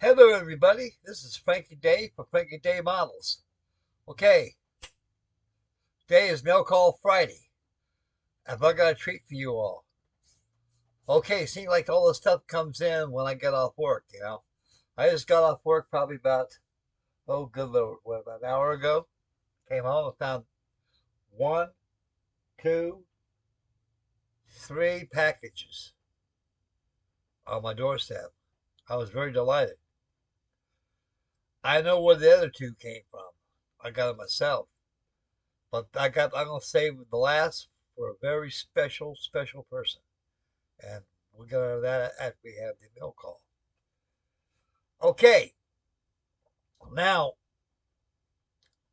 Hello, everybody. This is Frankie Day for Frankie Day Models. Okay, today is Mail Call Friday. Have I got a treat for you all? Okay, seems like all the stuff comes in when I get off work. I just got off work probably about, oh, good Lord, what, about an hour ago? Came home and found one, two, three packages on my doorstep. I was very delighted. I know where the other two came from. I got them myself. But I'm gonna save the last for a very special, special person. And we'll get into that after we have the mail call. Okay, now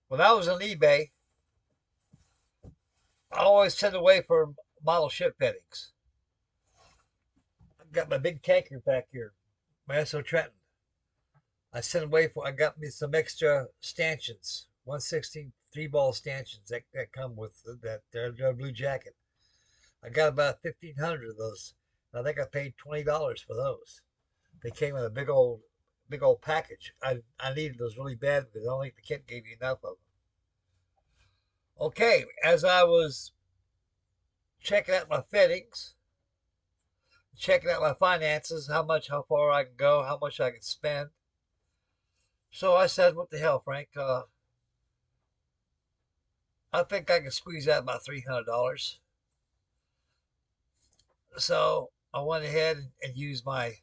when I was on eBay, I always send away for model ship fittings. I've got my big tanker back here, my SO Trenton. I got me some extra stanchions, 116 3-ball stanchions that come with their blue jacket. I got about 1,500 of those. I think I paid $20 for those. They came in a big old package. I needed those really bad because I don't think the kit gave me enough of them. Okay, as I was checking out my fittings, checking out my finances, how far I can go, how much I can spend. So I said, what the hell, Frank? I think I can squeeze out about $300. So I went ahead and used my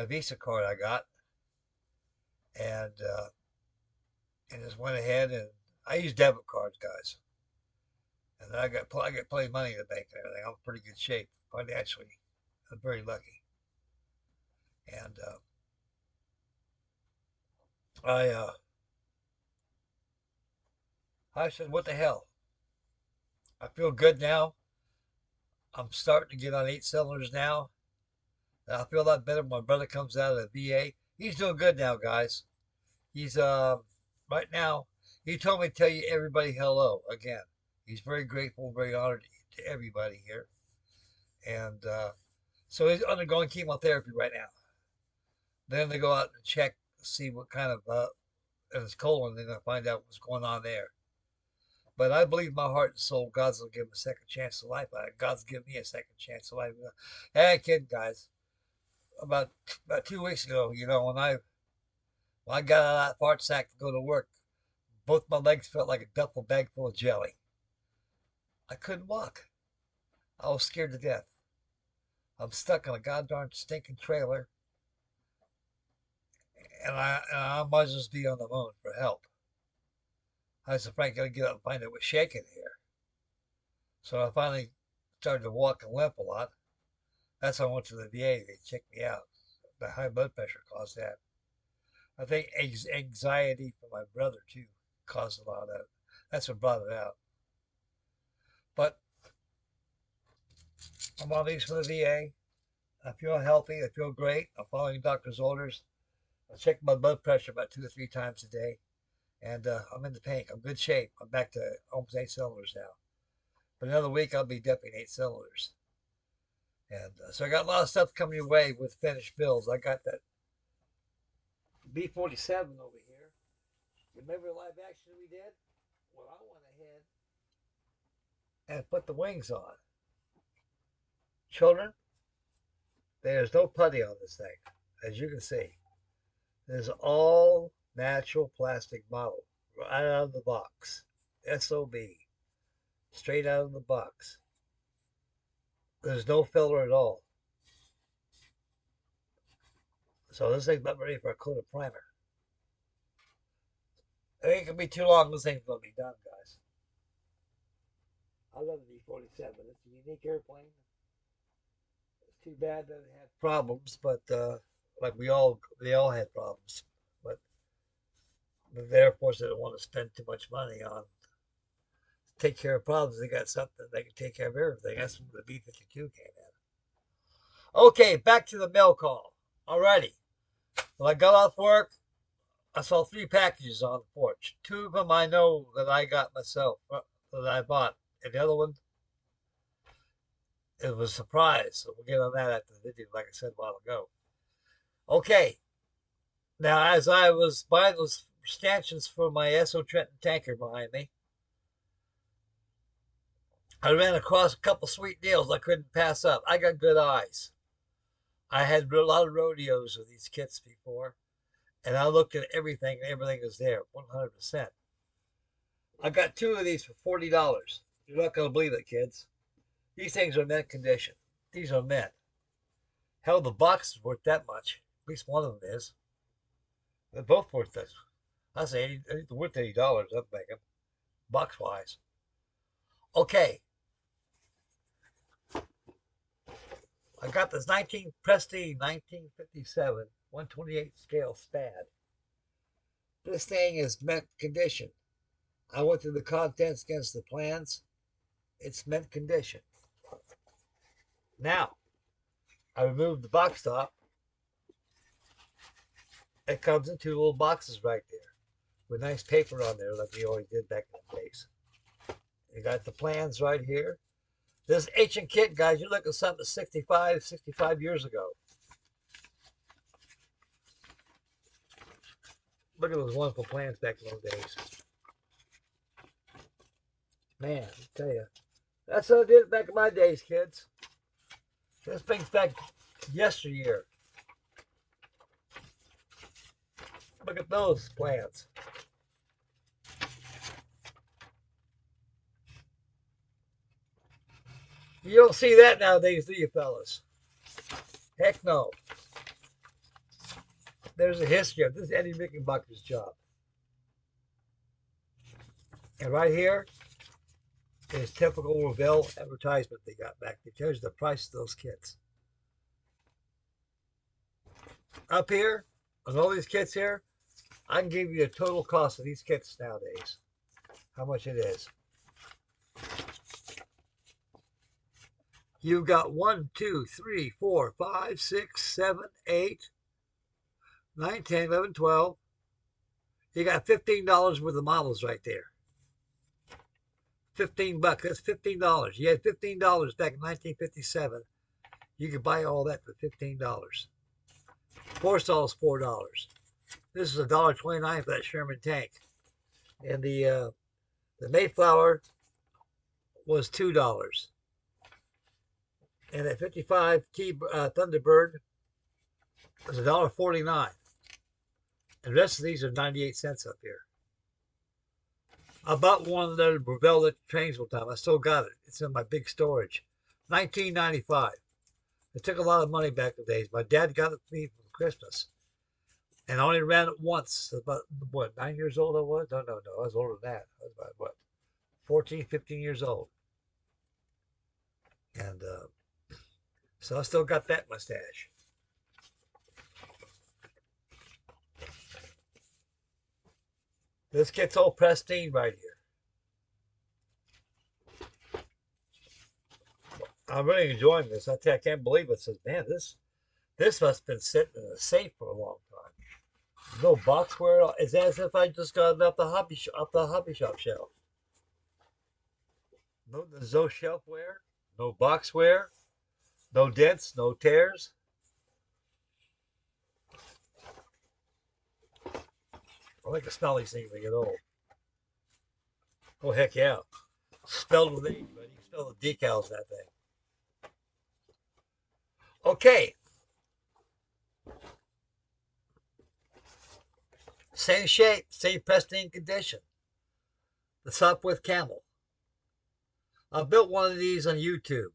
Visa card I got, and just went ahead and I use debit cards, guys. And I got plenty of money in the bank and everything. I'm in pretty good shape financially. I'm very lucky. And I uh, I said, what the hell? I feel good now. I'm starting to get on 8 cylinders now. And I feel a lot better when my brother comes out of the VA. He's doing good now, guys. He's right now. He told me to tell you everybody hello again. He's very grateful, very honored to everybody here. And so he's undergoing chemotherapy right now. Then they go out and check, see what kind of in his colon. They're gonna find out what's going on there. But I believe my heart and soul, God's gonna give him a second chance of life. God's given me a second chance of life. Hey, kid, guys. About 2 weeks ago, when I got out of that fart sack to go to work, both my legs felt like a duffel bag full of jelly. I couldn't walk. I was scared to death. I'm stuck in a goddamn stinking trailer, and I might as well be on the moon for help. I said, Frank, gotta get up and find out what's shaking here. So I finally started to walk and limp a lot. That's when I went to the VA. They checked me out. The high blood pressure caused that. I think anxiety from my brother, too, caused a lot of that. That's what brought it out. But I'm on these for the VA. I feel healthy. I feel great. I'm following doctor's orders. I check my blood pressure about 2 or 3 times a day. And I'm in the pink. I'm in good shape. I'm back to almost 8 cylinders now. But another week, I'll be definitely 8 cylinders. And so I got a lot of stuff coming your way with finished builds. I got that B47 over here. Remember the live action we did? Well, I went ahead and put the wings on. Children, there's no putty on this thing, as you can see. There's all natural plastic model right out of the box. SOB, straight out of the box. There's no filler at all. So this thing's about ready for a coat of primer. It ain't gonna be too long. This thing's gonna be done, guys. I love the B-47. It's a unique airplane. It's too bad that it had problems, but like they all had problems. But the Air Force didn't want to spend too much money on take care of problems. They got something they can take care of everything. That's where the B-52 came in. Okay, back to the mail call. Alrighty. When I got off work, I saw 3 packages on the porch. 2 of them I know that I got myself, that I bought. And the other one, it was a surprise. So we'll get on that after the video, like I said a while ago. Okay, Now, as I was buying those stanchions for my Esso Trenton tanker behind me, I ran across a couple sweet deals I couldn't pass up. I got good eyes. I had a lot of rodeos with these kits before, and I looked at everything, and everything is there, 100%. I got two of these for $40. You're not going to believe it, kids. These things are mint condition. These are mint. Hell, the box is worth that much. At least one of them is. They're both worth this. I say worth $80. I'm thinking, box wise. Okay, I got this Prestige 1957 128 scale Spad. This thing is mint condition. I went through the contents against the plans. It's mint condition. Now, I removed the box top. It comes in two little boxes right there with nice paper on there like we always did back in the days. You got the plans right here. This ancient kit, guys, you're looking at something 65 years ago. Look at those wonderful plans back in those days. Man, I tell you, that's how I did it back in my days, kids. This brings back yesteryear. Look at those plans. You don't see that nowadays, do you, fellas? Heck no. There's a history of this. Is Eddie Rickenbacker's job. And right here is typical Revell advertisement they got back. It tells you the price of those kits. Up here, on all these kits here, I can give you the total cost of these kits nowadays. How much it is. You've got 1, 2, 3, 4, 5, 6, 7, 8, 9, 10, 11, 12. You got $15 worth of models right there. 15 bucks. That's $15. You had $15 back in 1957. You could buy all that for $15. Forstall is $4. This is $1.29 for that Sherman tank. And the Mayflower was $2. And that 55 T Thunderbird was $1.49. And the rest of these are 98 cents up here. I bought one of the Revell trains one time. I still got it. It's in my big storage. 1995. It took a lot of money back in the days. My dad got it for me for Christmas. And I only ran it once. About, what, 9 years old I was? No. I was older than that. I was about, what, 14, 15 years old. And so I still got that mustache. This kit's all pristine right here. I'm really enjoying this. I tell you, I can't believe it. Says, man, this must have been sitting in a safe for a long time. No boxware. It's as if I just got it off the hobby shop shelf. No, there's no shelfware, no boxware, no dents, no tears. I like to smell these things when I get old. Oh, heck yeah. Spelled with age, but you can smell the decals in that thing. Okay. Same shape, same pristine condition. The Sopwith Camel. I built one of these on YouTube.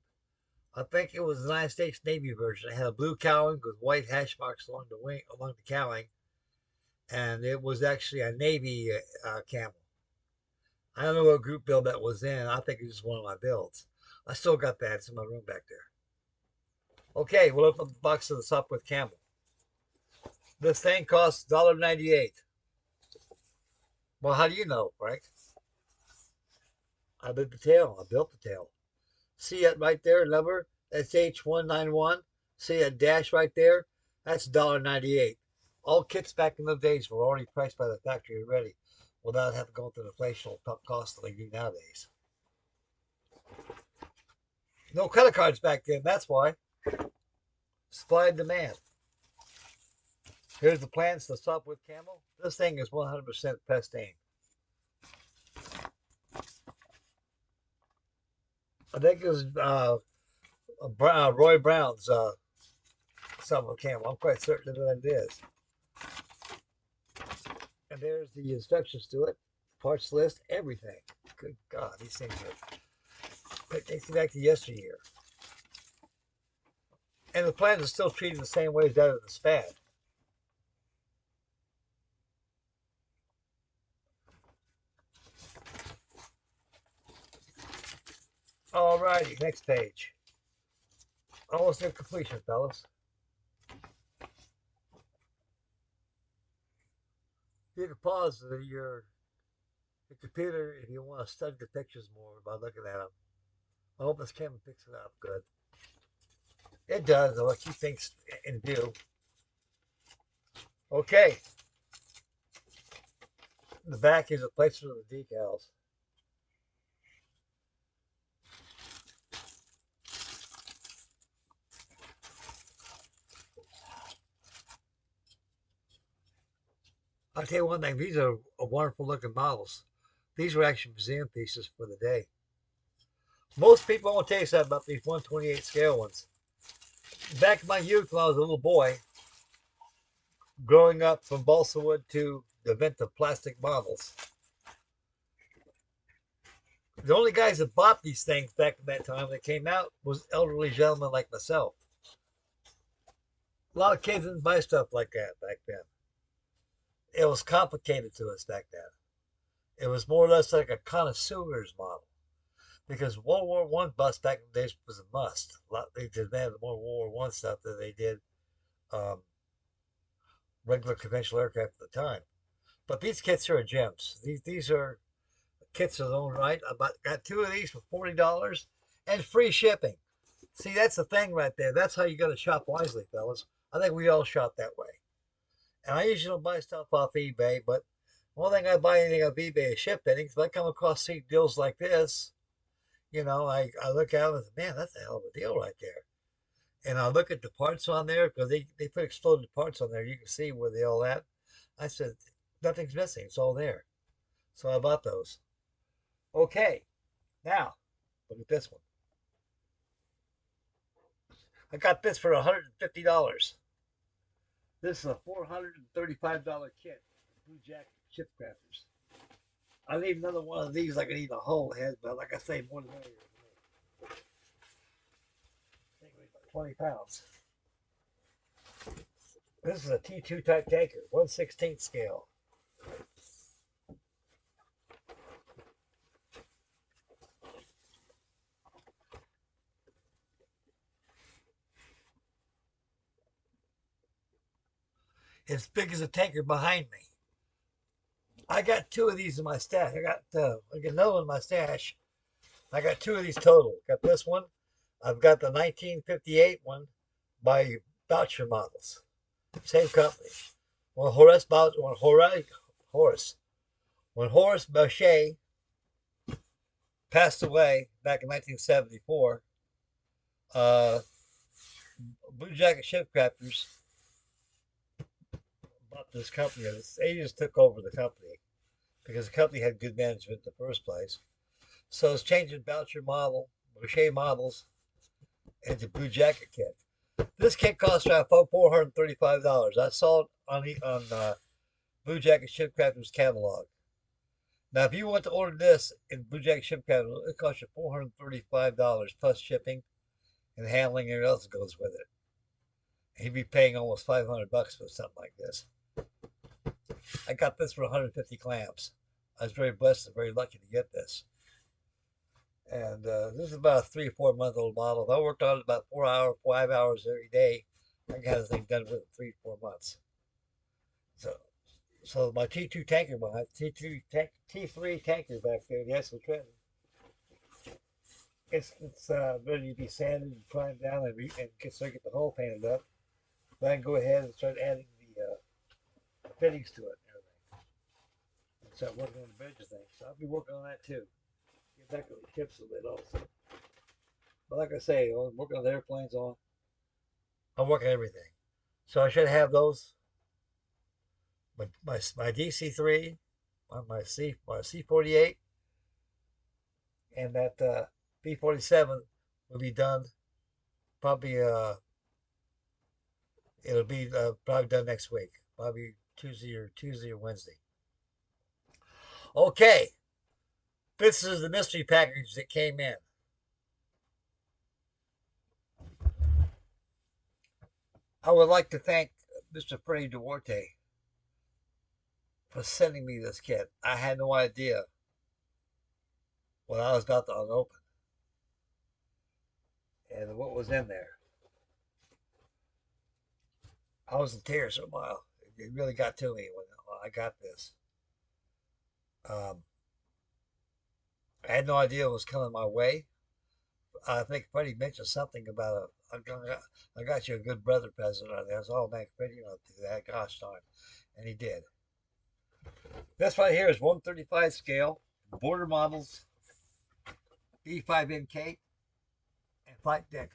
I think it was the United States Navy version. It had a blue cowling with white hash marks along the wing, along the cowling, and it was actually a Navy camel. I don't know what group build that was in. I think it was one of my builds. I still got that. It's in my room back there. Okay, we'll open up the box of the Sopwith Camel. This thing costs $1.98. Well, how do you know, Frank? I did the tail. I built the tail. See it right there, number? That's H191. See that dash right there? That's $1.98. All kits back in those days were already priced by the factory already without having to go through the inflational cost that they do nowadays. No credit cards back then, that's why. Supply and demand. Here's the plans to stop with camo. This thing is 100% pristine. I think it was Roy Brown's stop with camo. I'm quite certain that it is. And there's the instructions to it, parts list, everything. Good God, these things are. It takes me back to yesteryear. And the plans are still treated the same way as that of the SPAD. Alrighty, next page. Almost near completion, fellas. You can pause your computer if you want to study the pictures more by looking at them. I hope this camera picks it up good. It does, what you think's in view. Okay. The back is a place for the decals. I'll tell you one thing, these are wonderful looking models. These were actually museum pieces for the day. Most people, I want to tell you something about these 128 scale ones. Back in my youth, when I was a little boy, growing up from balsa wood to the event of plastic models, the only guys that bought these things back in that time that came out was elderly gentlemen like myself. A lot of kids didn't buy stuff like that back then. It was complicated to us back then. It was more or less like a connoisseur's model. Because World War One bust back in the days was a must. They demanded more World War One stuff than they did regular conventional aircraft at the time. But these kits are gems. These are kits of their own right. I got two of these for $40 and free shipping. See, that's the thing right there. That's how you got to shop wisely, fellas. I think we all shop that way. And I usually don't buy stuff off eBay, but one thing I buy anything off eBay is shipping. If I come across deals like this, you know, I look at it and say, man, that's a hell of a deal right there. And I look at the parts on there because they put exploded parts on there. You can see where they all at. I said, nothing's missing. It's all there. So I bought those. Okay. Now, look at this one. I got this for $150. This is a $435 kit. Blue Jacket chip crafters. I need another one of these like I need a whole head, but like I say, more than that. I think about 20 pounds. This is a T2 type tanker, 1/16 scale. As big as a tanker behind me. I got two of these in my stash. I got another one in my stash. I got two of these total. Got this one. I've got the 1958 one by Voucher Models. Same company. When Horace Boucher passed away back in 1974, Blue Jacket Ship Crafters bought this company. They just took over the company because the company had good management in the first place. So it's changing Boucher models into Blue Jacket kit. This kit costs around $435. I saw it on Blue Jacket Ship Crafters catalog. Now, if you want to order this in Blue Jacket Ship Crafters, it costs you $435 plus shipping and handling and everything else that goes with it. He'd be paying almost $500 for something like this. I got this for 150 clams. I was very blessed and very lucky to get this. And this is about a 3 or 4 month old model. If I worked on it about 5 hours every day, I got the thing done within 3 or 4 months. So my T2 tanker behind T3 tanker back there, the Essex Trenton. It's ready to be sanded and primed down and start get the hull painted up. Then I can go ahead and start adding the fittings to it and everything. And start working on the bridges thing. So I'll be working on that too. Get back on the ships a bit also. But like I say, I'm working on the airplanes I'm working on everything. So I should have those my DC3, my C48, and that B47 will be done probably. It'll be probably done next week, probably Tuesday or Wednesday. Okay, this is the mystery package that came in. I would like to thank Mr. Freddy Duarte for sending me this kit. I had no idea what I was about to unopen and what was in there. I was in tears for a while. It really got to me when I got this. I had no idea what was coming my way. I think Freddie mentioned something about I got you a good brother present on there. So, oh man, Freddie, you know, do that. Gosh darn. And he did. This right here is 135 scale, border models, B5N Kate, and flight deck.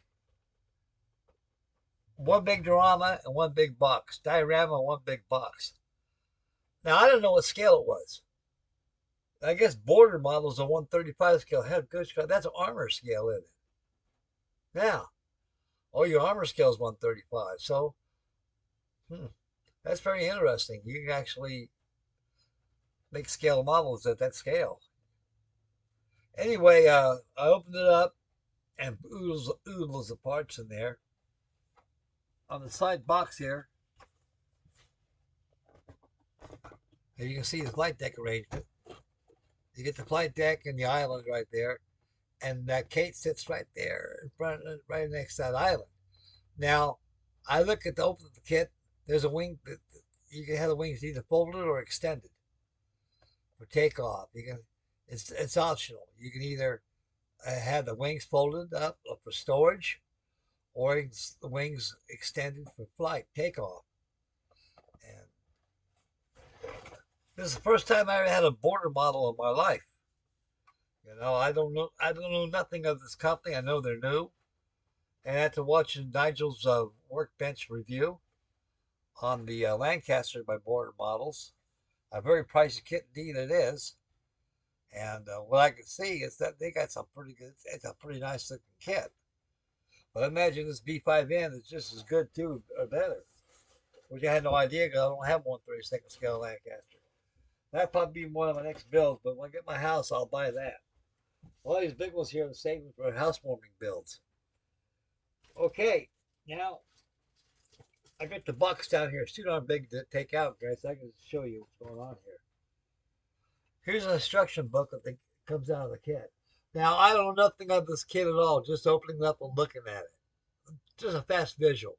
One big diorama and one big box. Diorama and one big box. Now, I don't know what scale it was. I guess border models are 135 scale. Have good scale. That's an armor scale, isn't it? Now, oh, your armor scale is 135. So, that's very interesting. You can actually make scale models at that scale. Anyway, I opened it up and oodles of parts in there. On the side box here, you can see the flight deck arrangement. You get the flight deck and the island right there, and that Kate sits right there in front, right next to that island. Now, I look at the open of the kit. There's a wing. You can have the wings either folded or extended for takeoff. It's optional. You can either have the wings folded up for storage, or the wings extended for flight takeoff. And this is the first time I ever had a border model in my life. You know, I don't know nothing of this company. I know they're new, and after watching Nigel's workbench review on the Lancaster by Border Models, a very pricey kit indeed it is. And what I can see is that they got some pretty good. It's a pretty nice looking kit. But I imagine this B5N is just as good too, or better. Which I had no idea because I don't have 132nd scale Lancaster. That'd probably be one of my next builds. But when I get my house, I'll buy that. All these big ones here are saving for housewarming builds. Okay, now I got the box down here. It's too darn big to take out, guys. I can show you what's going on here. Here's an instruction booklet that comes out of the kit. Now, I don't know nothing of this kit at all, just opening it up and looking at it. Just a fast visual.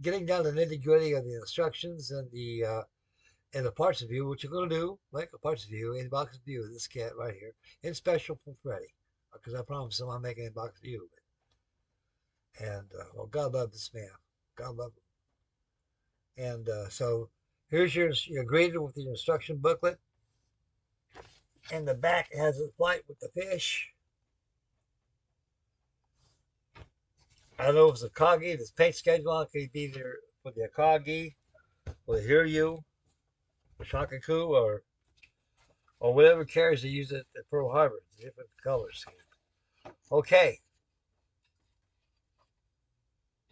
Getting down to the nitty-gritty of the instructions and the parts review, which you're going to do, like a parts review, in-box review of this kit right here, in special for Freddy, because I promised him I'm making an in-box review of it. And, well, God love this man. God love him. And so here's you're greeted with the instruction booklet. And the back has a flight with the fish. I don't know if it's a Akagi. This paint schedule on it could be either for the Akagi, or the Hiryu, or Shakaku, or whatever carriers they use at Pearl Harbor. Different colors. Okay.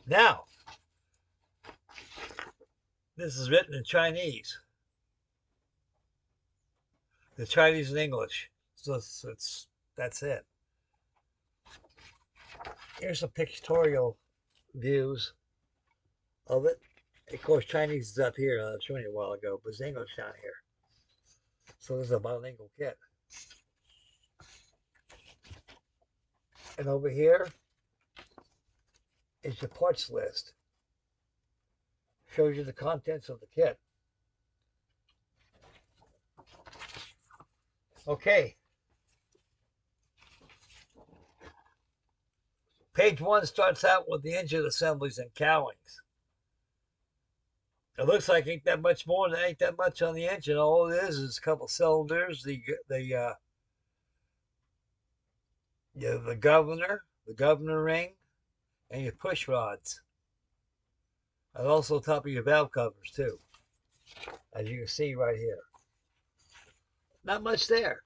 Now, this is written in Chinese. The Chinese and English. So that's it. Here's some pictorial views of it. Of course, Chinese is up here. I was showing you a while ago, but it's English down here. So this is a bilingual kit. And over here is your parts list. Shows you the contents of the kit. Okay. Page 1 starts out with the engine assemblies and cowlings. It looks like ain't that much more. There ain't that much on the engine. All it is a couple cylinders, the governor ring, and your push rods. And also top of your valve covers too. as you can see right here. Not much there,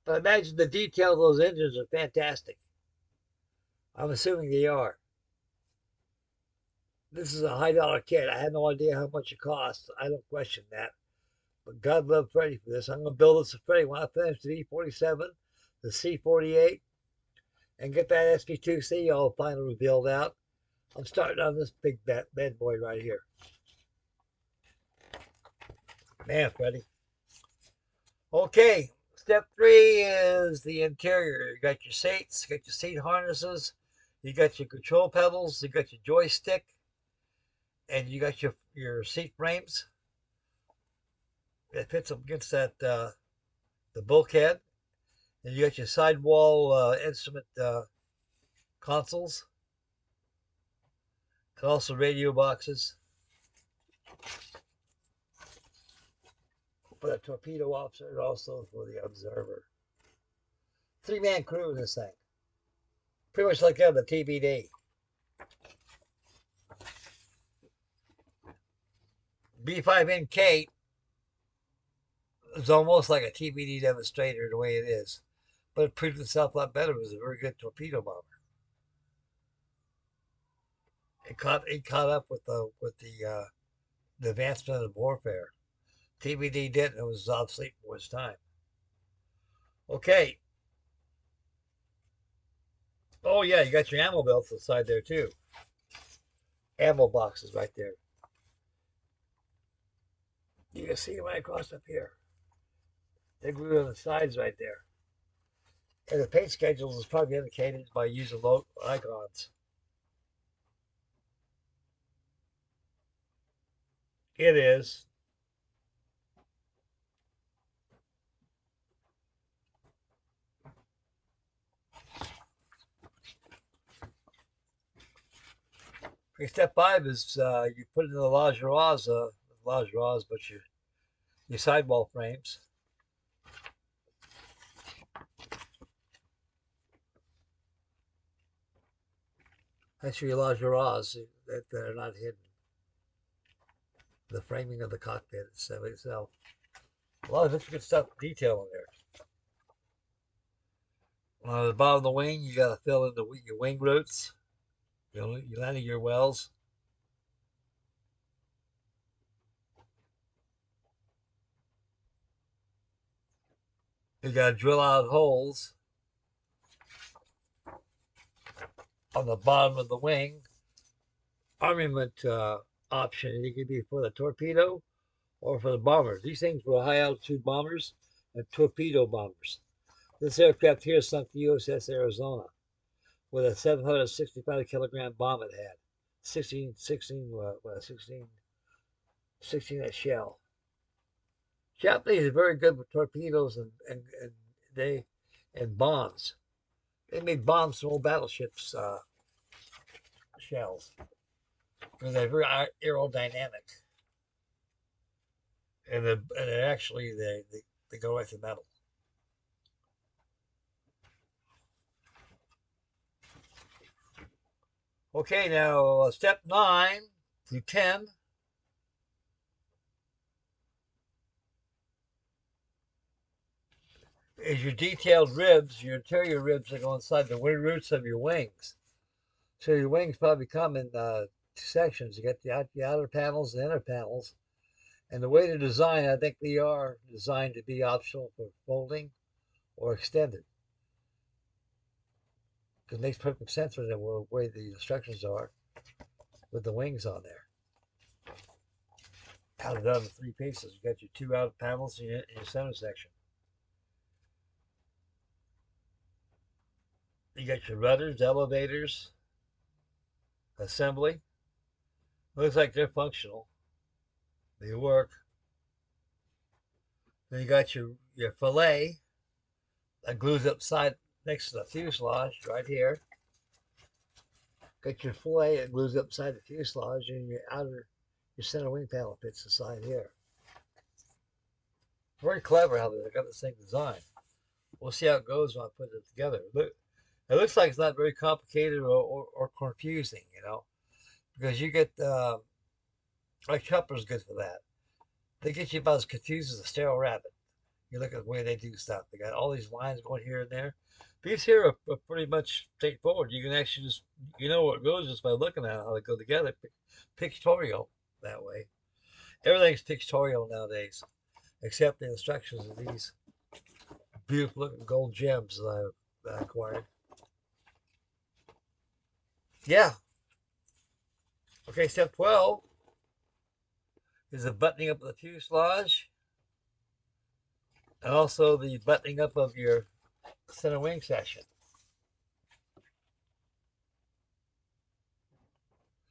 but imagine the detail of those engines are fantastic. I'm assuming they are. This is a high-dollar kit. I had no idea how much it costs. I don't question that. But God love Freddy for this. I'm going to build this for Freddy when I finish the V47, the C48, and get that SP2C all finally revealed out. I'm starting on this big bad boy right here. Man, Freddy. Okay, step 3 is the interior. You got your seats, you got your seat harnesses, you got your control pedals, you got your joystick, and you got your seat frames. It fits up against that the bulkhead. And you got your sidewall instrument consoles, and also radio boxes for the torpedo officer and also for the observer. 3-man crew in this thing. Pretty much like the TBD. B5N Kate is almost like a TBD demonstrator the way it is, but it proved itself a lot better. It was a very good torpedo bomber. It caught up with the advancement of warfare. TBD didn't. It was obsolete for its time. Okay. Oh yeah, you got your ammo belts inside there too. Ammo boxes right there. You can see them right across up here. They're glued on the sides right there. And the paint schedule is probably indicated by using low icons. It is. Okay, step 5 is you put in the lingeries, but your sidewall frames. That's your lingeries that are not hidden. The framing of the cockpit itself. A lot of intricate stuff, detail in there. On the bottom of the wing, you got to fill in your wing roots, your landing gear wells. You got to drill out holes on the bottom of the wing. Armament option. It could be for the torpedo or for the bombers. These things were high altitude bombers and torpedo bombers. This aircraft here sunk the USS Arizona with a 765 kilogram bomb it had. 16 inch shell. Japanese are very good with torpedoes and bombs. They made bombs from old battleships shells because they're very aerodynamic, and they go right through metal. Okay, now step 9 through 10. Is your detailed ribs, your interior ribs that go inside the roots of your wings. So your wings probably come in 2 sections. You got the outer panels, the inner panels. And the way to design, I think they are designed to be optional for folding or extended. Because it makes perfect sense with the way the instructions are with the wings on there. Counted out in 3 pieces. You got your 2 outer panels in your center section. You got your rudders, elevators, assembly. Looks like they're functional. They work. Then you got your fillet that glues up next to the fuselage right here. Got your fillet that glues up inside the fuselage, and your center wing panel fits inside here. Very clever how they got this thing designed. We'll see how it goes when I put it together. It looks like it's not very complicated or confusing, because you get like Chopper's good for that. They get you about as confused as a sterile rabbit. You look at the way they do stuff. They got all these lines going here and there. These here are pretty much straightforward. You can actually just, you know what goes just by looking at how they go together. Pictorial that way. Everything's pictorial nowadays, except the instructions of these beautiful looking gold gems that I acquired. Yeah. Okay, step 12 is the buttoning up of the fuselage and also the buttoning up of your center wing section.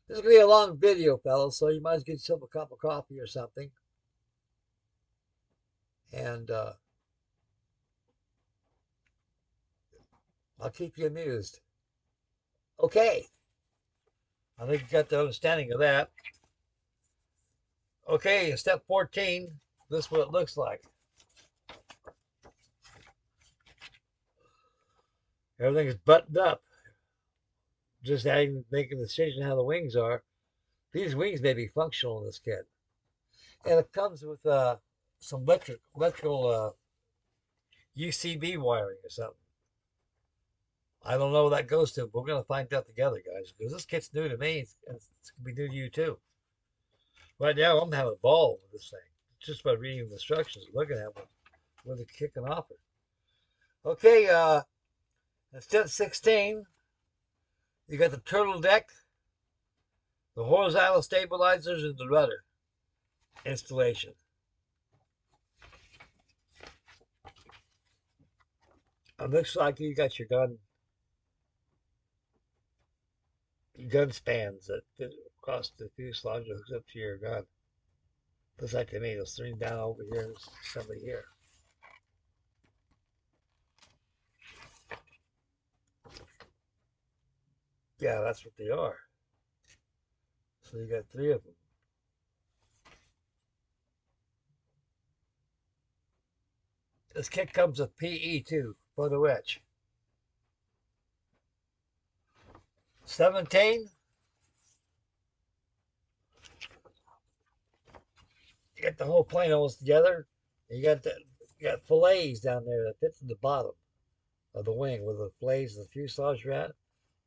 This is going to be a long video, fellas, so you might as well get yourself a cup of coffee or something. And I'll keep you amused. Okay. I think you got the understanding of that. Okay, step 14, this is what it looks like. Everything is buttoned up. Just making a decision how the wings are. These wings may be functional in this kit. And it comes with some electrical UCB wiring or something. I don't know what that goes to, but we're going to find out together, guys, because this kit's new to me. It's going to be new to you, too. Right now, I'm having a ball with this thing. Just by reading the instructions and looking at what the kit can offer. Okay, step 16, you got the turtle deck, the horizontal stabilizers, and the rudder installation. It looks like you got your gun spans that fit across the fuselage that hooks up to your gun. Looks like to me, those three down over here, there's somebody here. Yeah, that's what they are. So you got three of them. This kit comes with PE too, photo etch. 17, you got the whole plane almost together. You got fillets down there that fits in the bottom of the wing where the fillets and the fuselage are at.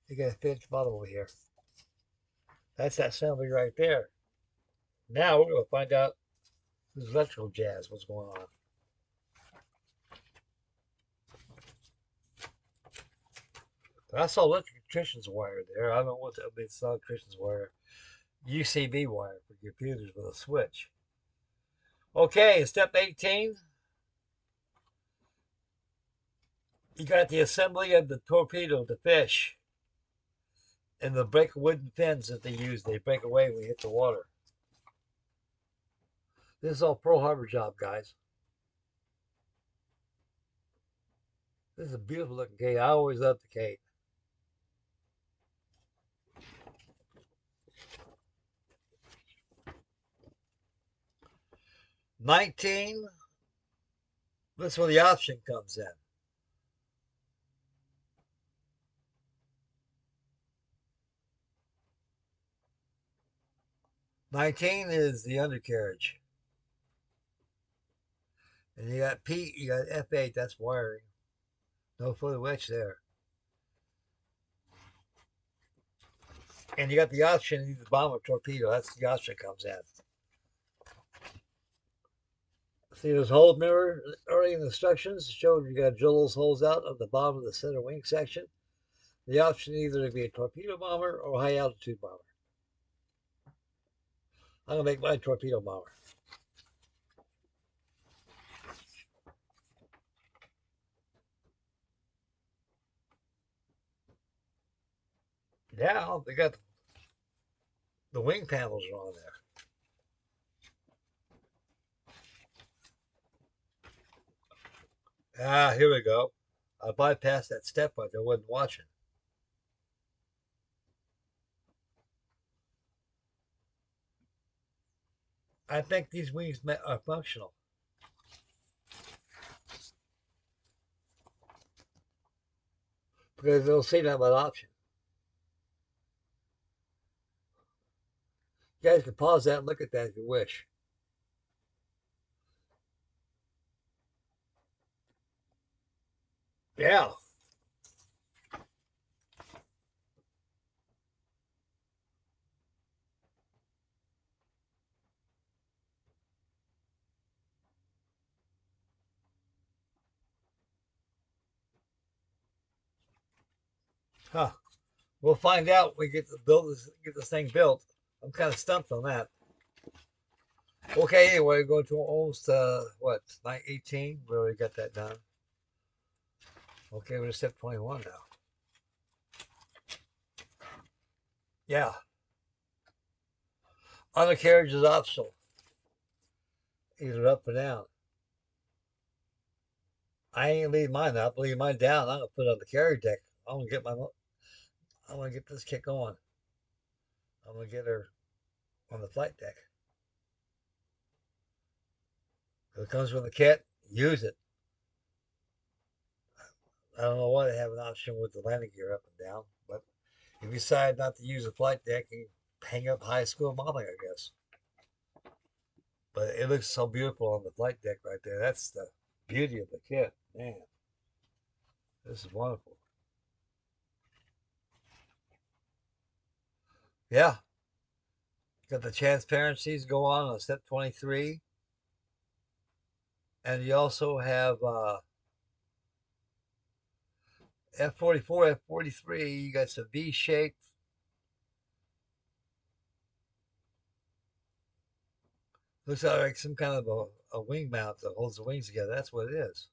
You got to fit the bottom over here. That's that assembly right there. Now we're going to find out this electrical jazz, what's going on. I saw electrician's wire there. I don't know what that means. It's not electrician's wire. UCB wire for computers with a switch. Okay, step 18. You got the assembly of the torpedo, the fish, and the break wooden fins that they use. They break away when you hit the water. This is all Pearl Harbor job, guys. This is a beautiful looking Kate. I always loved the Kate. $19. This is where the option comes in. $19 is the undercarriage. And you got you got F8, that's wiring. No photo etch there. And you got the option to use the bomber torpedo. That's the option comes in. See those hole mirror early in the instructions showed you got to drill those holes out of the bottom of the center wing section. The option either to be a torpedo bomber or a high altitude bomber. I'm gonna make my torpedo bomber. Now they got the wing panels are on there. Ah, here we go. I bypassed that step, but I wasn't watching. I think these wings are functional. Because they'll say that about option. You guys can pause that and look at that if you wish. Yeah. Huh. We'll find out when we get this thing built. I'm kind of stumped on that. Okay, anyway, go to almost what 18. We already got that done. Okay, we're at step 21 now. Yeah, undercarriage is optional, either up or down. I ain't leaving mine up. Leave mine down. I'm gonna put it on the carriage deck. I'm gonna get my. I'm gonna get this kick on. I'm gonna get her on the flight deck. If it comes with the kit, use it. I don't know why they have an option with the landing gear up and down, but if you decide not to use the flight deck, you hang up high school modeling, I guess. But it looks so beautiful on the flight deck right there. That's the beauty of the kit. Man, this is wonderful. Yeah, got the transparencies go on step 23. And you also have F44, F43. You got some V shape. Looks like some kind of a wing mount that holds the wings together. That's what it is.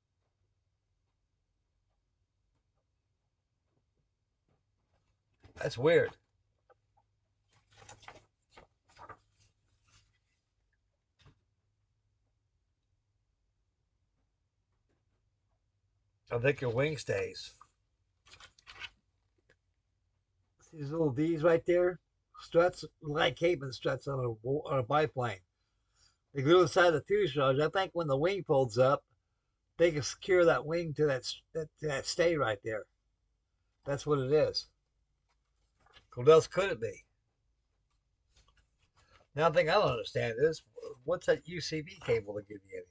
That's weird. I think your wing stays. See these little V's right there? Struts, like cabin struts on a biplane. They glue inside the fuselage. I think when the wing folds up, they can secure that wing to that stay right there. That's what it is. What else could it be? Now, the thing I don't understand is what's that UCB cable they give you in here?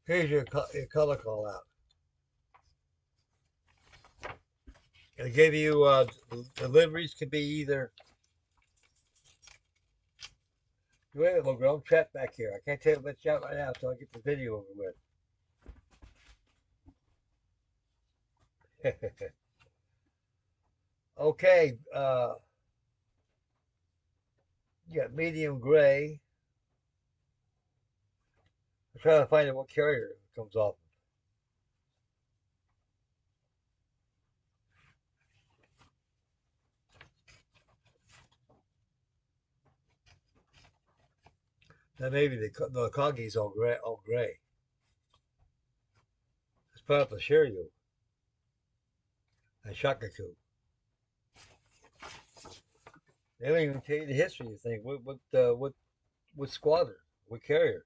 Here's your color call out. They give you deliveries could be either. Wait a minute, I'm trapped back here. I can't tell you much out right now until I get the video over with. Okay, you got medium gray. I'm trying to find out what carrier it comes off. Now maybe the Kagi's all gray. All gray. Let's put up the Shiryu and Shakaku. They don't even tell you the history. You think what squadron, what carrier?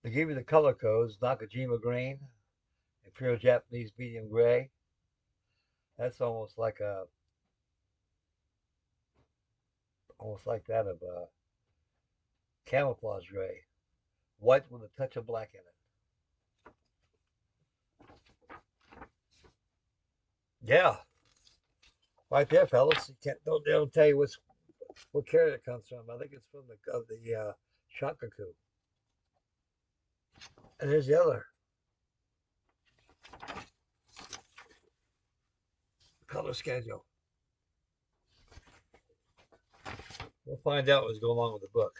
They give you the color codes: Nakajima green, Imperial Japanese medium gray. That's almost like that of camouflage gray, white with a touch of black in it. Yeah, right there, fellas. You can't don't they don't tell you what carrier it comes from. I think it's from the Shakaku. And here's the other color schedule. We'll find out what's going on with the book.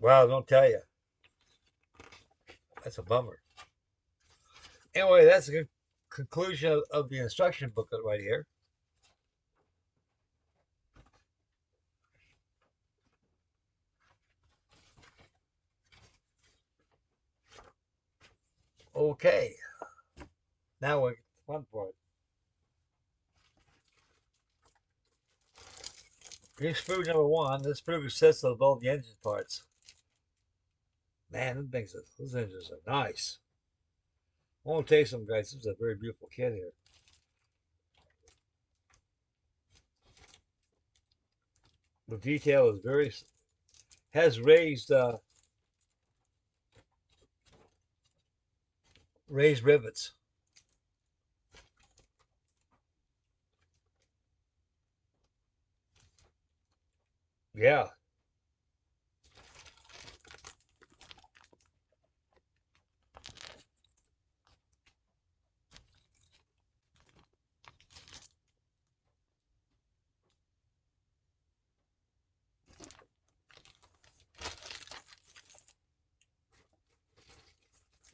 Wow, don't tell you. That's a bummer. Anyway, that's a good conclusion of the instruction booklet right here. Okay, now we're fun part. Here's sprue number one. This sprue consists of all the engine parts. Man, those engines are nice. I want to tell you some guys, this is a very beautiful kit here. The detail is has raised rivets. Yeah.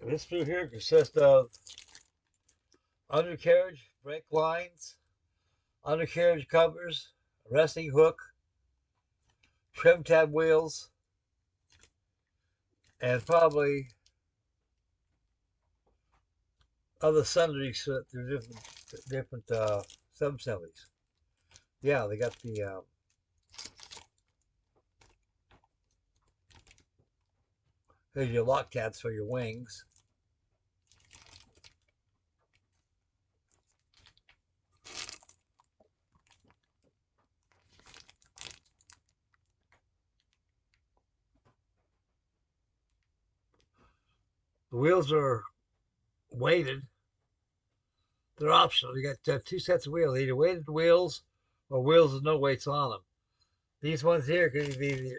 This sprue here consists of undercarriage, brake lines, undercarriage covers, resting hook, trim tab wheels, and probably other sundries through different sub-assemblies. Yeah, they got here's your lock tabs for your wings. The wheels are weighted. They're optional. You got two sets of wheels, either weighted wheels or wheels with no weights on them. These ones here could be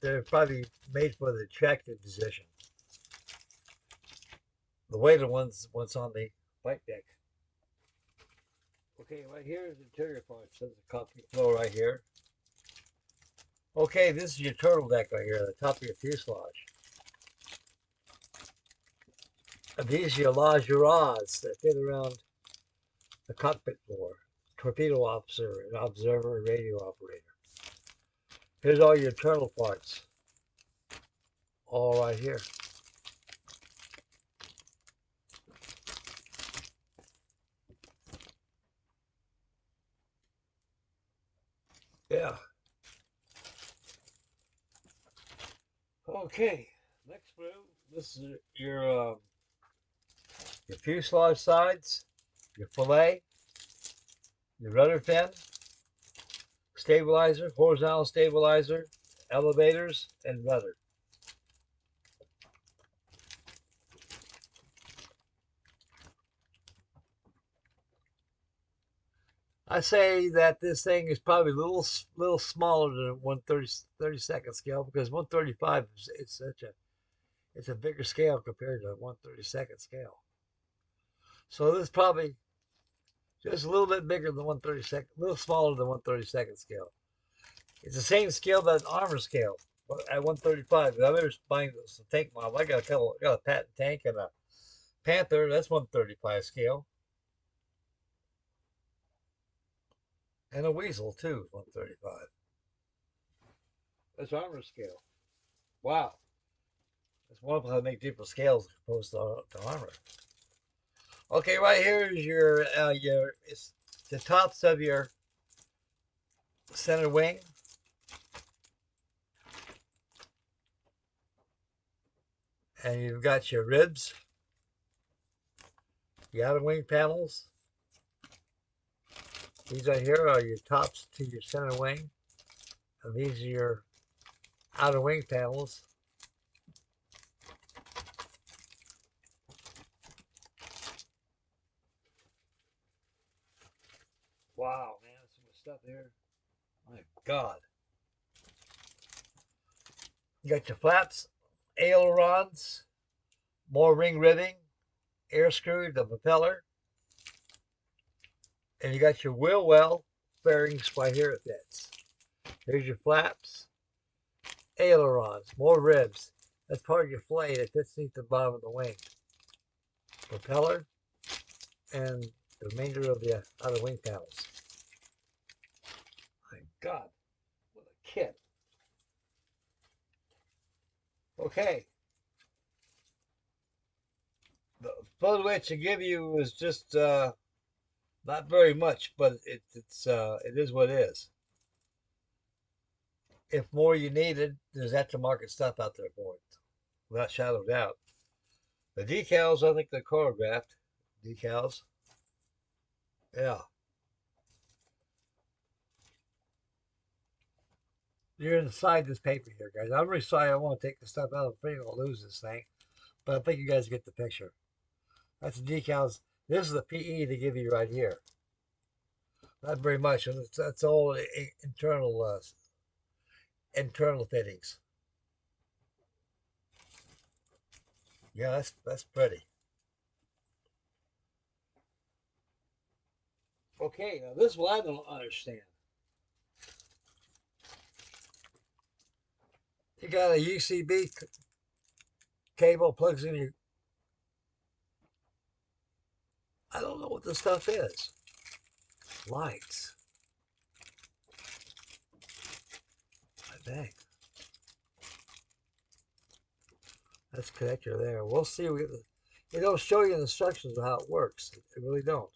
they're probably made for the tractor position. The weighted one's on the bike deck. Okay, right here is the interior parts. There's a cockpit floor right here. Okay, this is your turtle deck right here, the top of your fuselage. And these are your lingeries that fit around the cockpit floor. Torpedo officer, an observer, and radio operator. Here's all your internal parts. All right here. Yeah. Okay. Next sprue. This is your fuselage sides, your fillet, your rudder fin, stabilizer, horizontal stabilizer, elevators, and rudder. I say that this thing is probably a little smaller than 1/32 scale because 1/35 it's a bigger scale compared to 1/32 scale. So this is probably just a little bit bigger than 1/32, a little smaller than 1/32 scale. It's the same scale that an armor scale at 1/35. I remember buying some tank model. I got a Patton tank and a Panther. That's 1/35 scale. And a Weasel too, 1/35. That's armor scale. Wow. It's wonderful how they make different scales as opposed to armor. Okay, right here is it's the tops of your center wing. And you've got your ribs, the outer wing panels. These right here are your tops to your center wing. And these are your outer wing panels. Wow, man, so much stuff here. My God. You got your flaps, ailerons, more ring ribbing, air screw, the propeller. And you got your wheel well bearings right here it fits. Here's your flaps, ailerons, more ribs. That's part of your fillet that fits beneath the bottom of the wing. Propeller and the remainder of the outer wing panels. My God, what a kit. Okay. The photo etch to give you is just not very much, but it is what it is. If more you needed, there's aftermarket stuff out there for it, without shadow of doubt. The decals, I think they're choreographed decals. Yeah, you're inside this paper here, guys. I'm really sorry I want to take the stuff out. I'm afraid I'll lose this thing, but I think you guys get the picture. That's the decals. This is the PE they give you right here. Not very much. And that's all internal fittings. Yeah, that's pretty. Okay, now this one I don't understand. You got a UCB cable plugs in your. I don't know what this stuff is. Lights. I think that's connector there. We'll see. It don't show you the instructions of how it works. It really don't.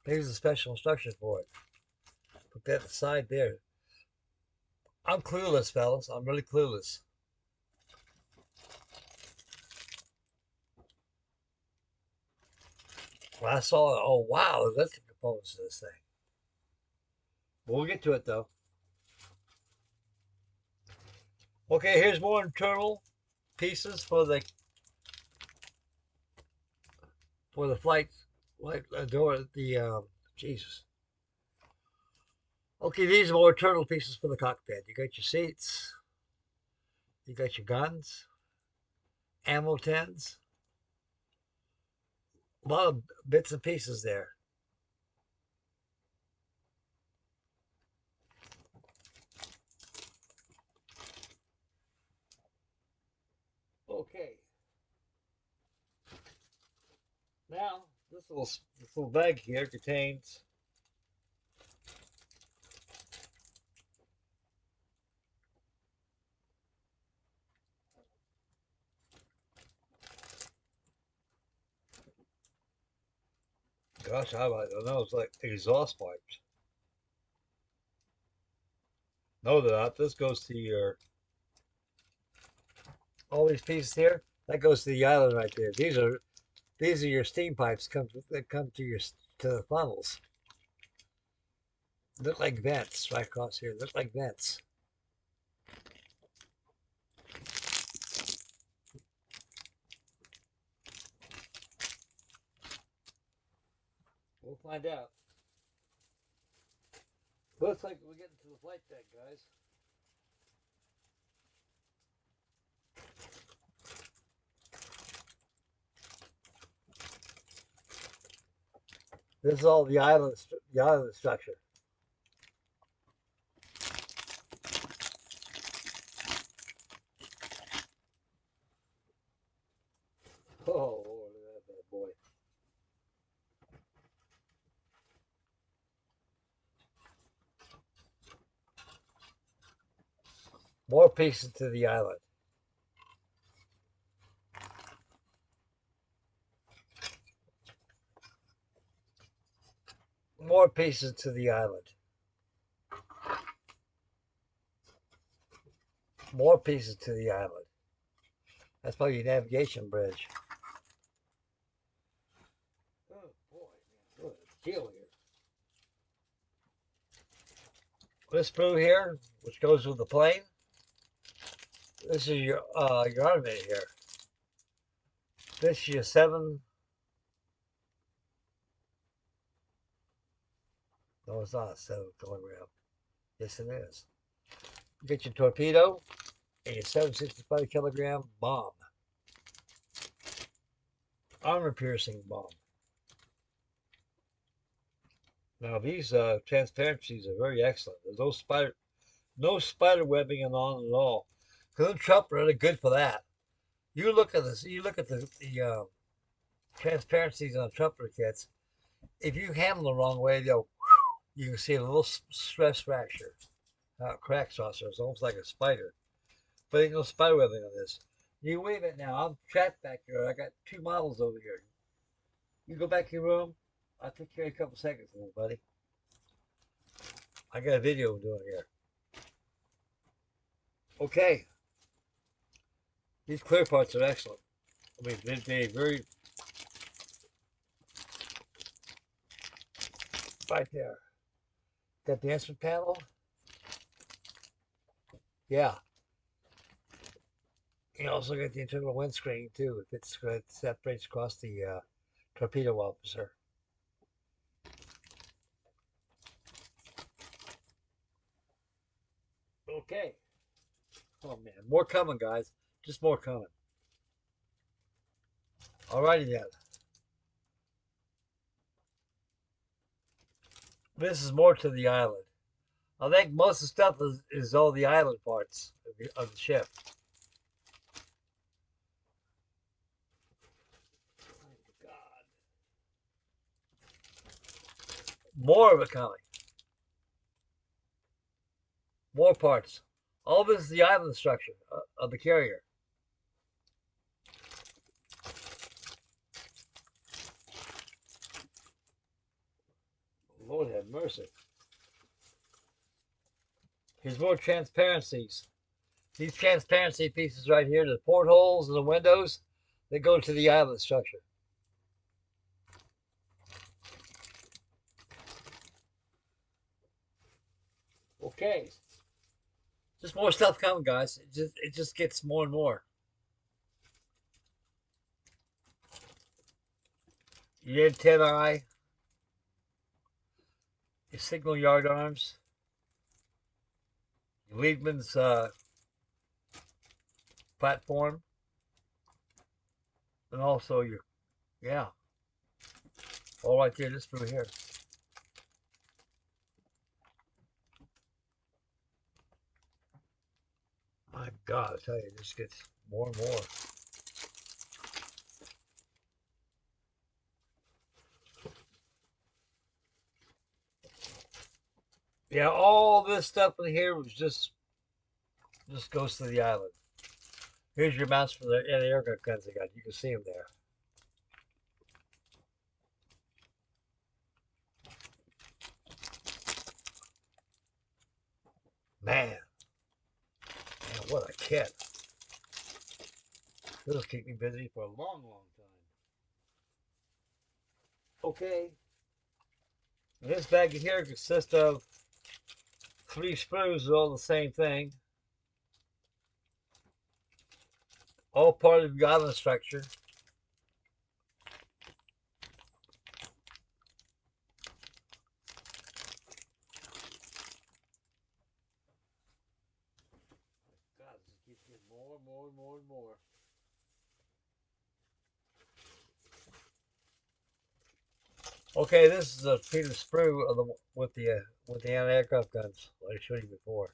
Maybe there's a special instruction for it. Put that aside there. I'm clueless, fellas. I'm really clueless. When I saw it, oh wow, there's electric components to this thing. We'll get to it though. Okay, here's more internal pieces for the flight door. Jesus. Okay, these are more internal pieces for the cockpit. You got your seats. You got your guns, ammo tins, a lot of bits and pieces there. Okay. Now, this little bag here contains gosh, I don't know, it's like exhaust pipes. No, they're not. This goes to your all these pieces here. That goes to the island right there. These are your steam pipes that come to the funnels. Look like vents right across here. Look like vents. We'll find out. Looks like we're getting to the flight deck, guys. This is all the island structure. Oh, Lord, look at that bad boy. More pieces to the island. More pieces to the island. More pieces to the island. That's probably your navigation bridge. Oh boy, look at the keel here. This sprue here, which goes with the plane. This is your armament here. This is your 7. No, it's not a 7 kilogram. Yes, it is. You get your torpedo and your 765 kilogram bomb. Armor piercing bomb. Now these transparencies are very excellent. There's no spider webbing on at all. Because the Trump really good for that. You look at this. You look at the transparencies on Trumper kits. If you handle the wrong way, you can see a little stress fracture. How it cracks off, so it's almost like a spider. But ain't no spider webbing on this. You wait a minute now. I'm trapped back here. I got two models over here. You go back to your room. I'll take care of you in a couple seconds, little buddy. I got a video I'm doing here. Okay. These clear parts are excellent. I mean, they very right there. Got the instrument panel. Yeah. You also got the internal windscreen too. It separates across the torpedo officer. Okay. Oh man, more coming, guys. Just more coming. Alrighty then. This is more to the island. I think most of the stuff is all the island parts of the ship. Oh, God. More of it coming. More parts. All this is the island structure of the carrier. Lord have mercy. Here's more transparencies. These transparency pieces right here, the portholes and the windows, they go to the island structure. Okay. Just more stuff coming, guys. It just gets more and more. Your antennae, your signal yard arms, your Leadman's platform, and also your, yeah, all right there, just through here. My God, I tell you, this gets more and more. Yeah, all this stuff in here was just goes to the island. Here's your mounts for the aircraft guns they got. You can see them there. Man, what a kit. This will keep me busy for a long, long time. Okay. This bag here consists of 3 sprues, all the same thing. All part of the island structure. God, this keeps getting more and more and more and more. Okay, this is a piece of sprue of with the anti-aircraft guns, like I showed you before.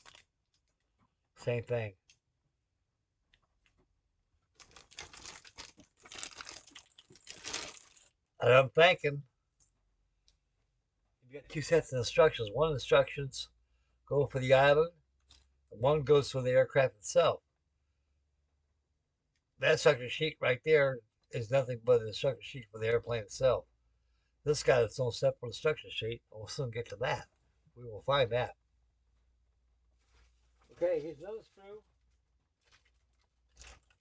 Same thing. And I'm thinking you got 2 sets of instructions. One instructions go for the island, and one goes for the aircraft itself. That instruction sheet right there is nothing but an instruction sheet for the airplane itself. This got its own separate instruction sheet, and we'll soon get to that. We will find that. Okay, here's another sprue.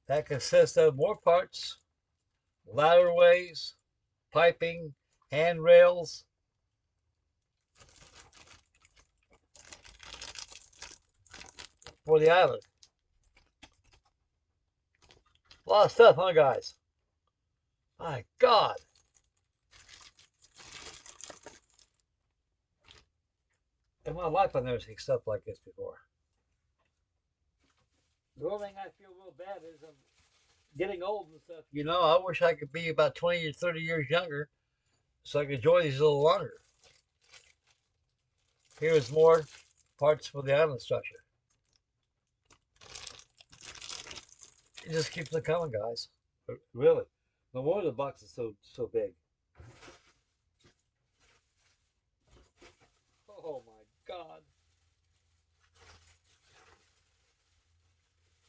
That consists of more parts, ladderways, piping, handrails. For the island. A lot of stuff, huh, guys? My God. In my life, I've never seen stuff like this before. The only thing I feel real bad is I'm getting old and stuff. You know, I wish I could be about 20 or 30 years younger so I could enjoy these a little longer. Here's more parts for the island structure. It just keeps on coming, guys. Really. No wonder the box is so big. Oh my God.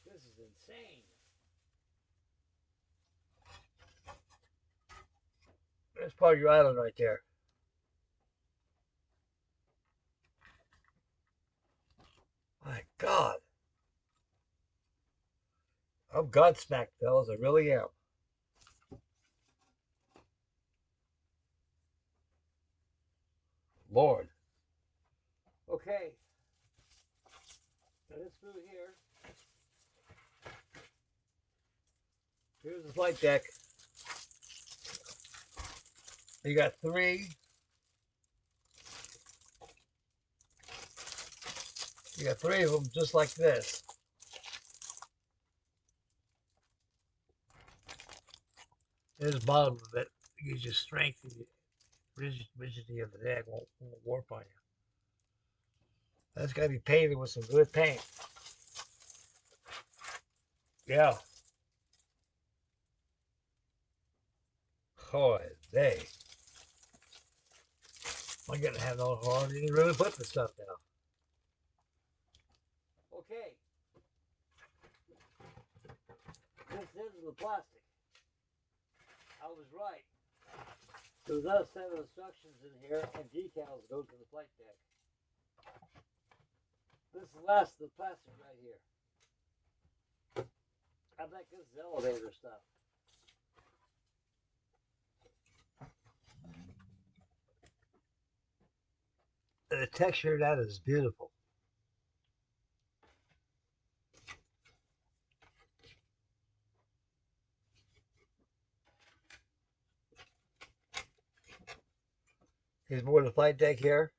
This is insane. There's part of your island right there. My God. I'm Godsmacked, fellas. I really am. Lord. Okay. Now this through here. Here's the flight deck. You got three. You got three of them just like this. Here's the bottom of it. It gives you strength and rigidity of the deck. Won't warp on you. That's got to be painted with some good paint. Yeah. Oh, they. I'm gonna have no hard any room to put the stuff down. Okay. This is the plastic. I was right. There's another set of instructions in here and decals go to the flight deck. This is the last of the plastic right here. I think this is elevator stuff. The texture of that is beautiful. Here's more of the flight deck here.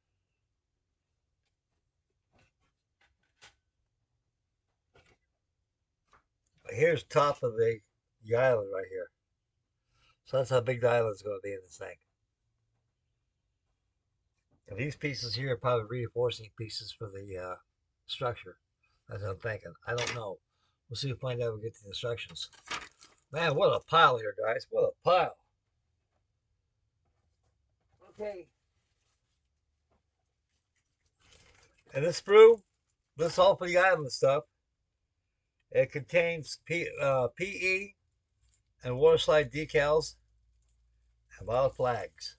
Here's top of the island right here. So that's how big the island's going to be in this thing. And these pieces here are probably reinforcing pieces for the structure. That's what I'm thinking. I don't know. We'll see if we find out when we get to the instructions. Man, what a pile here, guys. What a pile. Okay. And this sprue, this is all for the island stuff. It contains PE and waterslide decals and a lot of flags.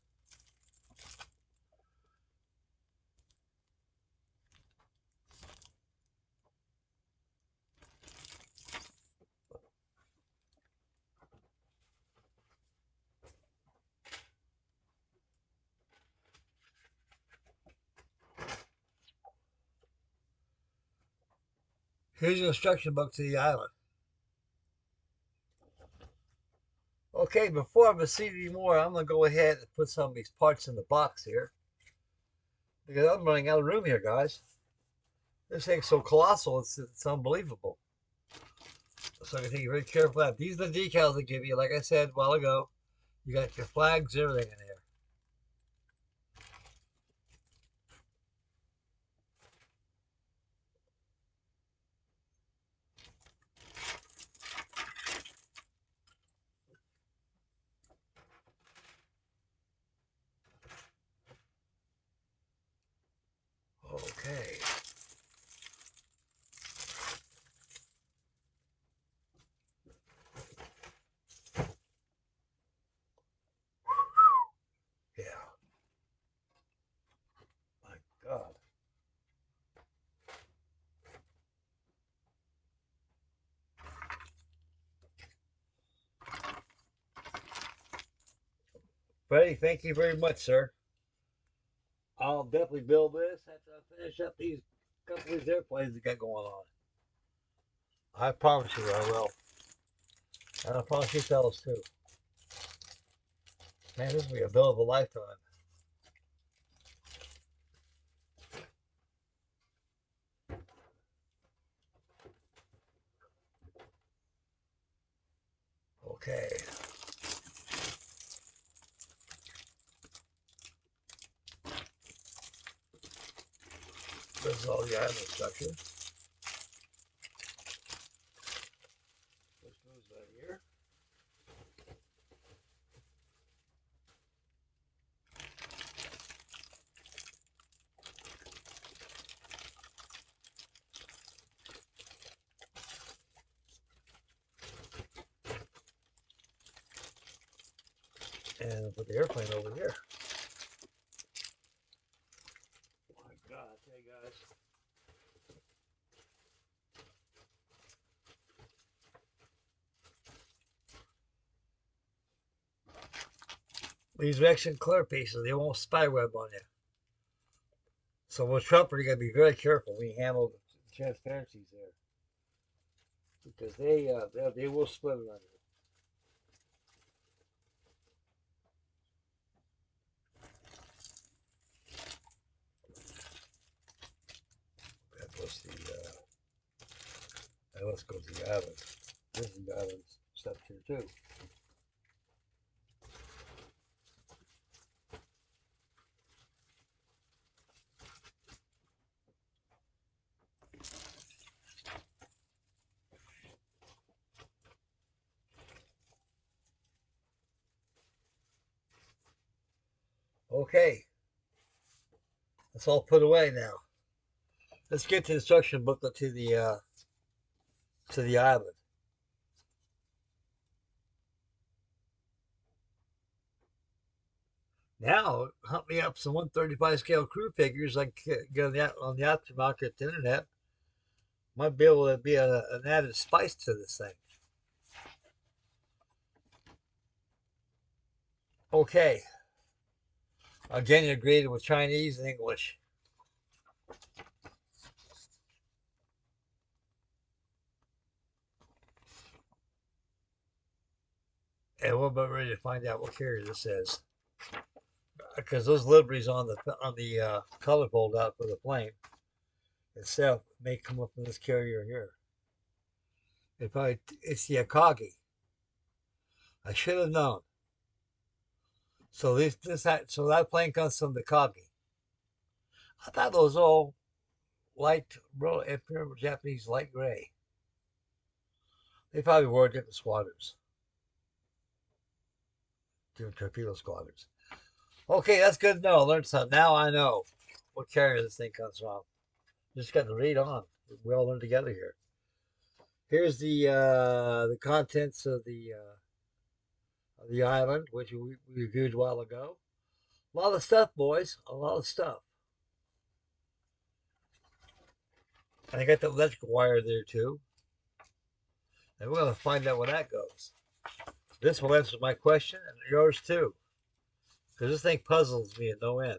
Here's your instruction book to the island. Okay, before I proceed anymore, I'm going to go ahead and put some of these parts in the box here. Because I'm running out of room here, guys. This thing's so colossal, it's unbelievable. So I can take it very carefully out. These are the decals they give you. Like I said a while ago, you got your flags, everything in here. Okay. Yeah. My God. Freddy, thank you very much, sir. I'll definitely build this after I finish up these couple of these airplanes that got going on. I promise you I will. And I promise you fellas too. Man, this will be a bill of a lifetime. Okay. This is all the island structure. This goes right here. And I'll put the airplane over here. Oh my God, I tell you guys. These Rex and clear pieces, they won't spyweb on you. So with Trumper, you gotta be very careful when you handle the transparencies there, because they will split it on you. That was let's go to the island. This is the island stuff here too. Okay, that's all put away now. Let's get the instruction booklet to the island. Now, hunt me up some 135 scale crew figures I can get on the aftermarket internet. Might be able to be an added spice to this thing. Okay. Again, you're graded with Chinese and English. And we're about ready to find out what carrier this is, because those liveries on the color fold out for the plane itself may come up from this carrier here. It's the Akagi. I should have known. So that plane comes from the Akagi. I thought it was all light, imperial Japanese light gray. They probably wore different squadrons, different torpedo squadrons. Okay, that's good to know. I learned something. Now I know what carrier this thing comes from. Just got to read on. We all learn together here. Here's the contents of the island, which we reviewed a while ago. A lot of stuff, boys. A lot of stuff. And I got the electrical wire there too. And we're going to find out where that goes. This will answer my question and yours too, because this thing puzzles me at no end.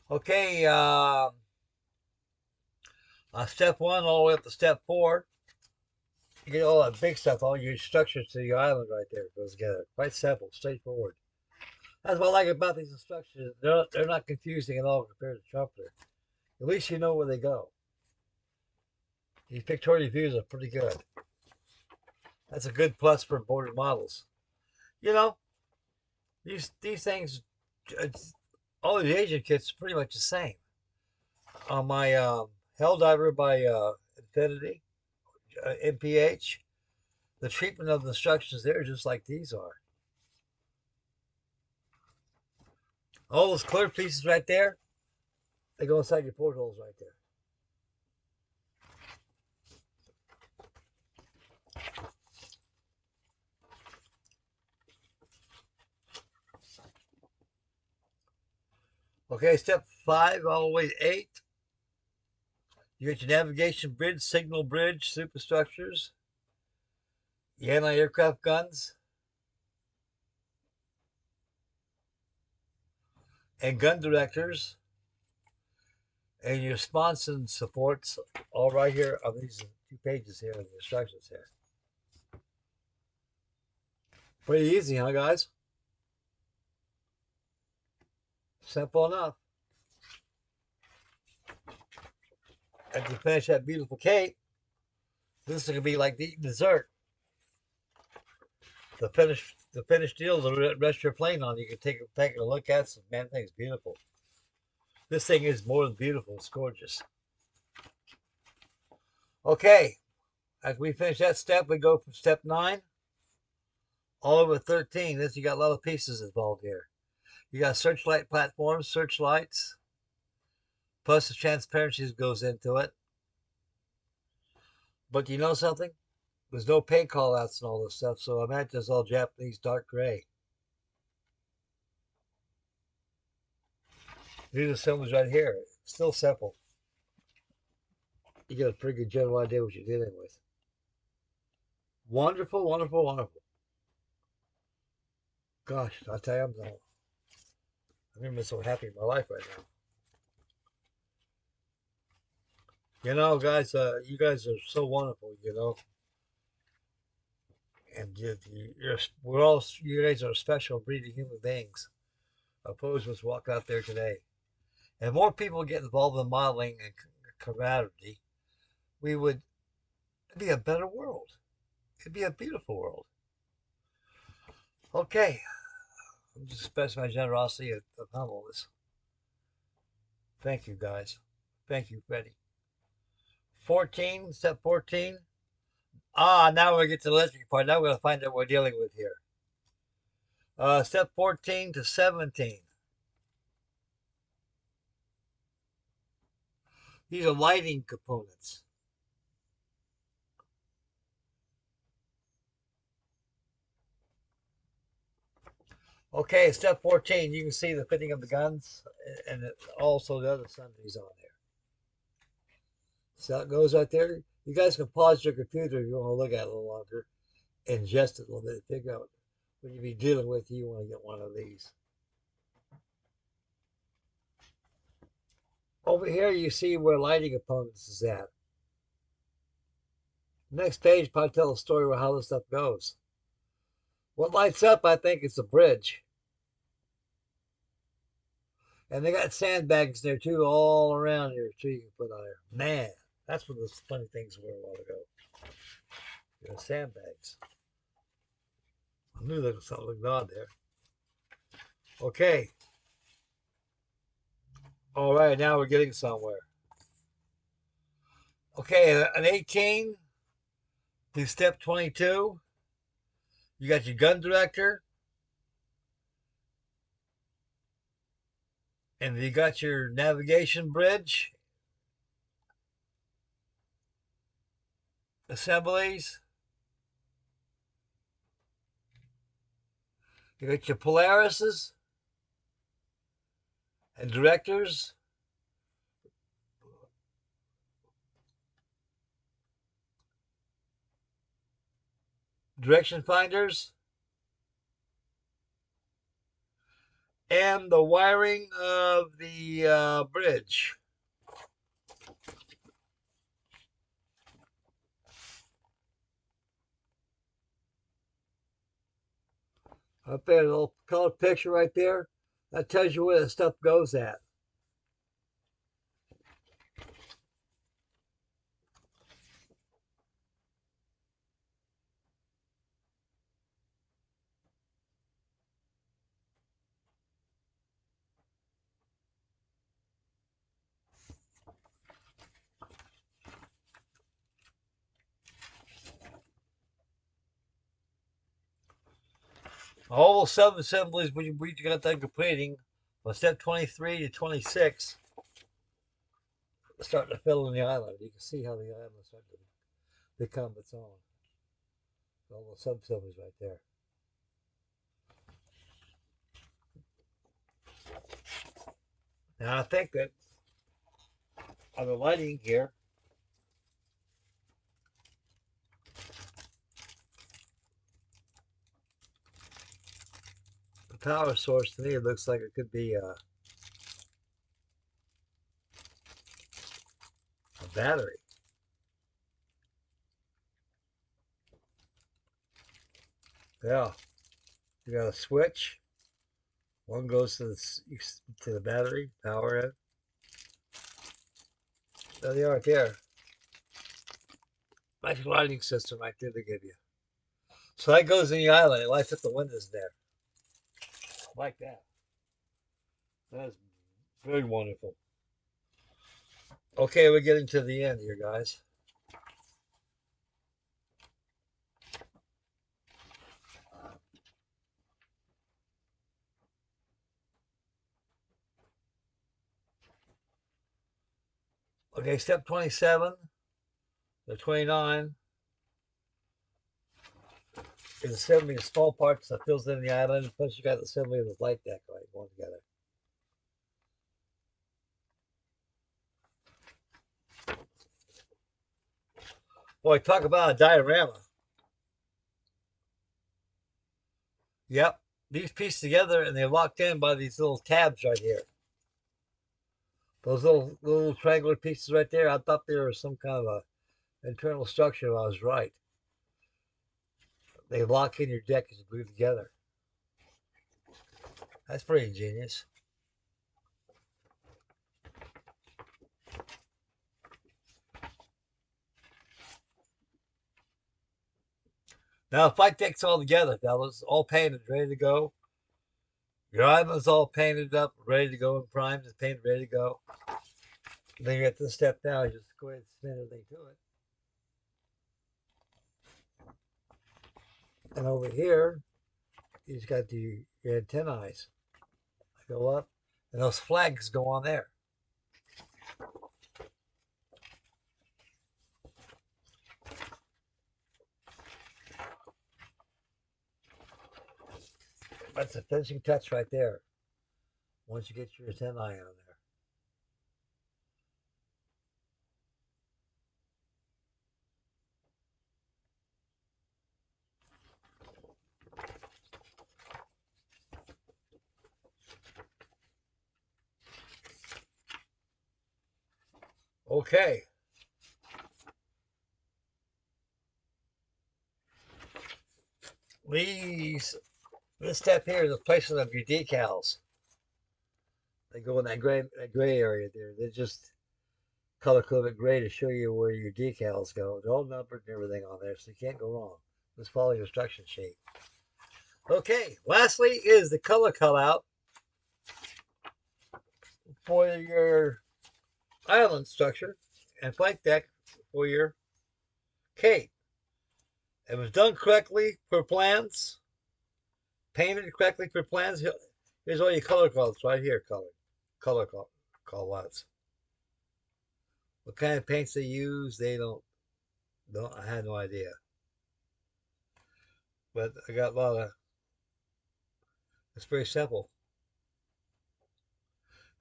Okay, step 1 all the way up to step 4. You get all that big stuff, all your instructions to the island right there goes together. Quite simple, straightforward. That's what I like about these instructions. They're not confusing at all compared to Trumper. At least you know where they go. These pictorial views are pretty good. That's a good plus for boarded models. You know, these things, all the Asian kits are pretty much the same. On my Helldiver by Infinity, MPH, the treatment of the instructions there is just like these are. All those clear pieces right there, they go inside your portholes right there. Okay, step 5 all the way to 8. You get your navigation bridge, signal bridge, superstructures, the anti-aircraft guns, and gun directors, and your sponson supports all right here on these 2 pages here, the instructions here. Pretty easy, huh, guys? Simple enough. After you finish that beautiful cake, this is going to be like eating dessert. The finished deal, the rest of your plane on, you can take a look at. Some man, thing's beautiful. This thing is more than beautiful. It's gorgeous. Okay, after we finish that step, we go from step 9 all over 13. You got a lot of pieces involved here. You got searchlight platforms, searchlights, plus the transparencies goes into it. But you know something? There's no paint call outs and all this stuff, so I imagine it's all Japanese dark gray. These are symbols right here. Still simple. You get a pretty good general idea what you're dealing with. Wonderful, wonderful, wonderful. Gosh, I tell you, I'm so happy in my life right now. You know, guys, you guys are so wonderful. You know, and you guys are special breed of human beings. Opposed to us walk out there today, and more people get involved in modeling and camaraderie, we would be a better world. It'd be a beautiful world. Okay, I'm just expressing my generosity of humbleness. Thank you, guys. Thank you, Freddy. 14, step 14. Now we get to the electric part. Now we're going to find out what we're dealing with here. Step 14 to 17. These are lighting components. Okay, step 14, you can see the fitting of the guns and also the other sundries on there. So it goes right there. You guys can pause your computer if you want to look at it a little longer, ingest it a little bit, figure out what you be dealing with. You want to get one of these. Over here, you see where lighting components is at. Next page probably tell a story about how this stuff goes. What lights up, I think, is the bridge. And they got sandbags there too, all around here, too, you can put on there. Man, that's what those funny things were a while ago. You know, sandbags. I knew there was something looked odd there. Okay. All right, now we're getting somewhere. Okay, an 18 to step 22. You got your gun director. And you got your navigation bridge. Assemblies. You got your Polarises and directors. Direction finders. And the wiring of the bridge. Up there, a little colored picture right there. That tells you where the stuff goes at. All those sub-assemblies we got done completing from step 23 to 26 starting to fill in the island. You can see how the island is starting to become its own. All those sub-assemblies right there. Now I think that on the lighting here, the power source to me it looks like it could be a battery. Yeah, you got a switch. One goes to the battery, power it. There they are right there. Nice lighting system right there to give you. So that goes in the island. It lights up the windows there. Like that. That is very wonderful. Okay, we're getting to the end here, guys. Okay, step 27, the 29. is assembling the small parts that fills in the island. Plus, you got the assembly of the flight deck right going together. Boy, talk about a diorama. Yep, these pieced together and they're locked in by these little tabs right here. Those little triangular pieces right there. I thought they were some kind of a internal structure. I was right. They lock in your deck as you glue together. That's pretty ingenious. Now, flight deck's all together, fellas. All painted, ready to go. Your island's all painted up, ready to go, and primed and painted, ready to go. Then you get this step now. You just go ahead and spin everything to it. And over here, you just got your antennae. Go up, and those flags go on there. That's the finishing touch right there. Once you get your antennae on there. Okay. This step here is the placement of your decals. They go in that gray area there. They're just color coded gray to show you where your decals go. They're all numbered and everything on there, so you can't go wrong. Just follow your instruction sheet. Okay, lastly is the color cutout for your island structure and flight deck for your Kate. It was done correctly for plans, painted correctly for plans. Here's all your color codes right here, color call lots. What kind of paints they use, they don't. I had no idea. But I got a lot of. It's very simple.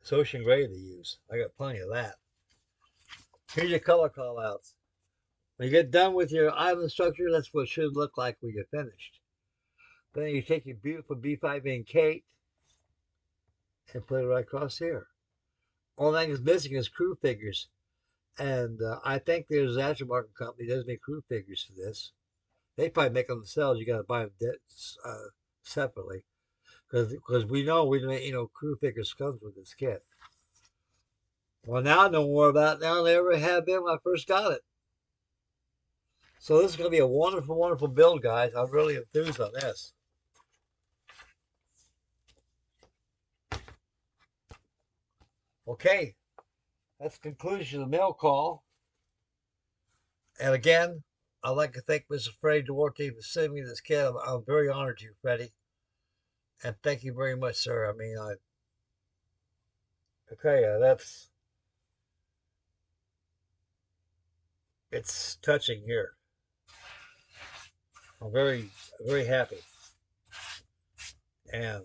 It's ocean gray they use. I got plenty of that. Here's your color call outs. When you get done with your island structure, that's what it should look like when you're finished. Then you take your beautiful B5N Kate and put it right across here. Only thing is missing is crew figures. And I think there's an aftermarket company that does make crew figures for this. They probably make them themselves. You got to buy them separately because we know crew figures comes with this kit. Well, now I know more about it now than I ever had been when I first got it. So this is going to be a wonderful, wonderful build, guys. I'm really enthused on this. Okay, that's the conclusion of the mail call. And again, I'd like to thank Mr. Freddy Duarte for sending me this kit. I'm very honored to you, Freddy. And thank you very much, sir. I mean, okay, it's touching here. I'm very, very happy. And,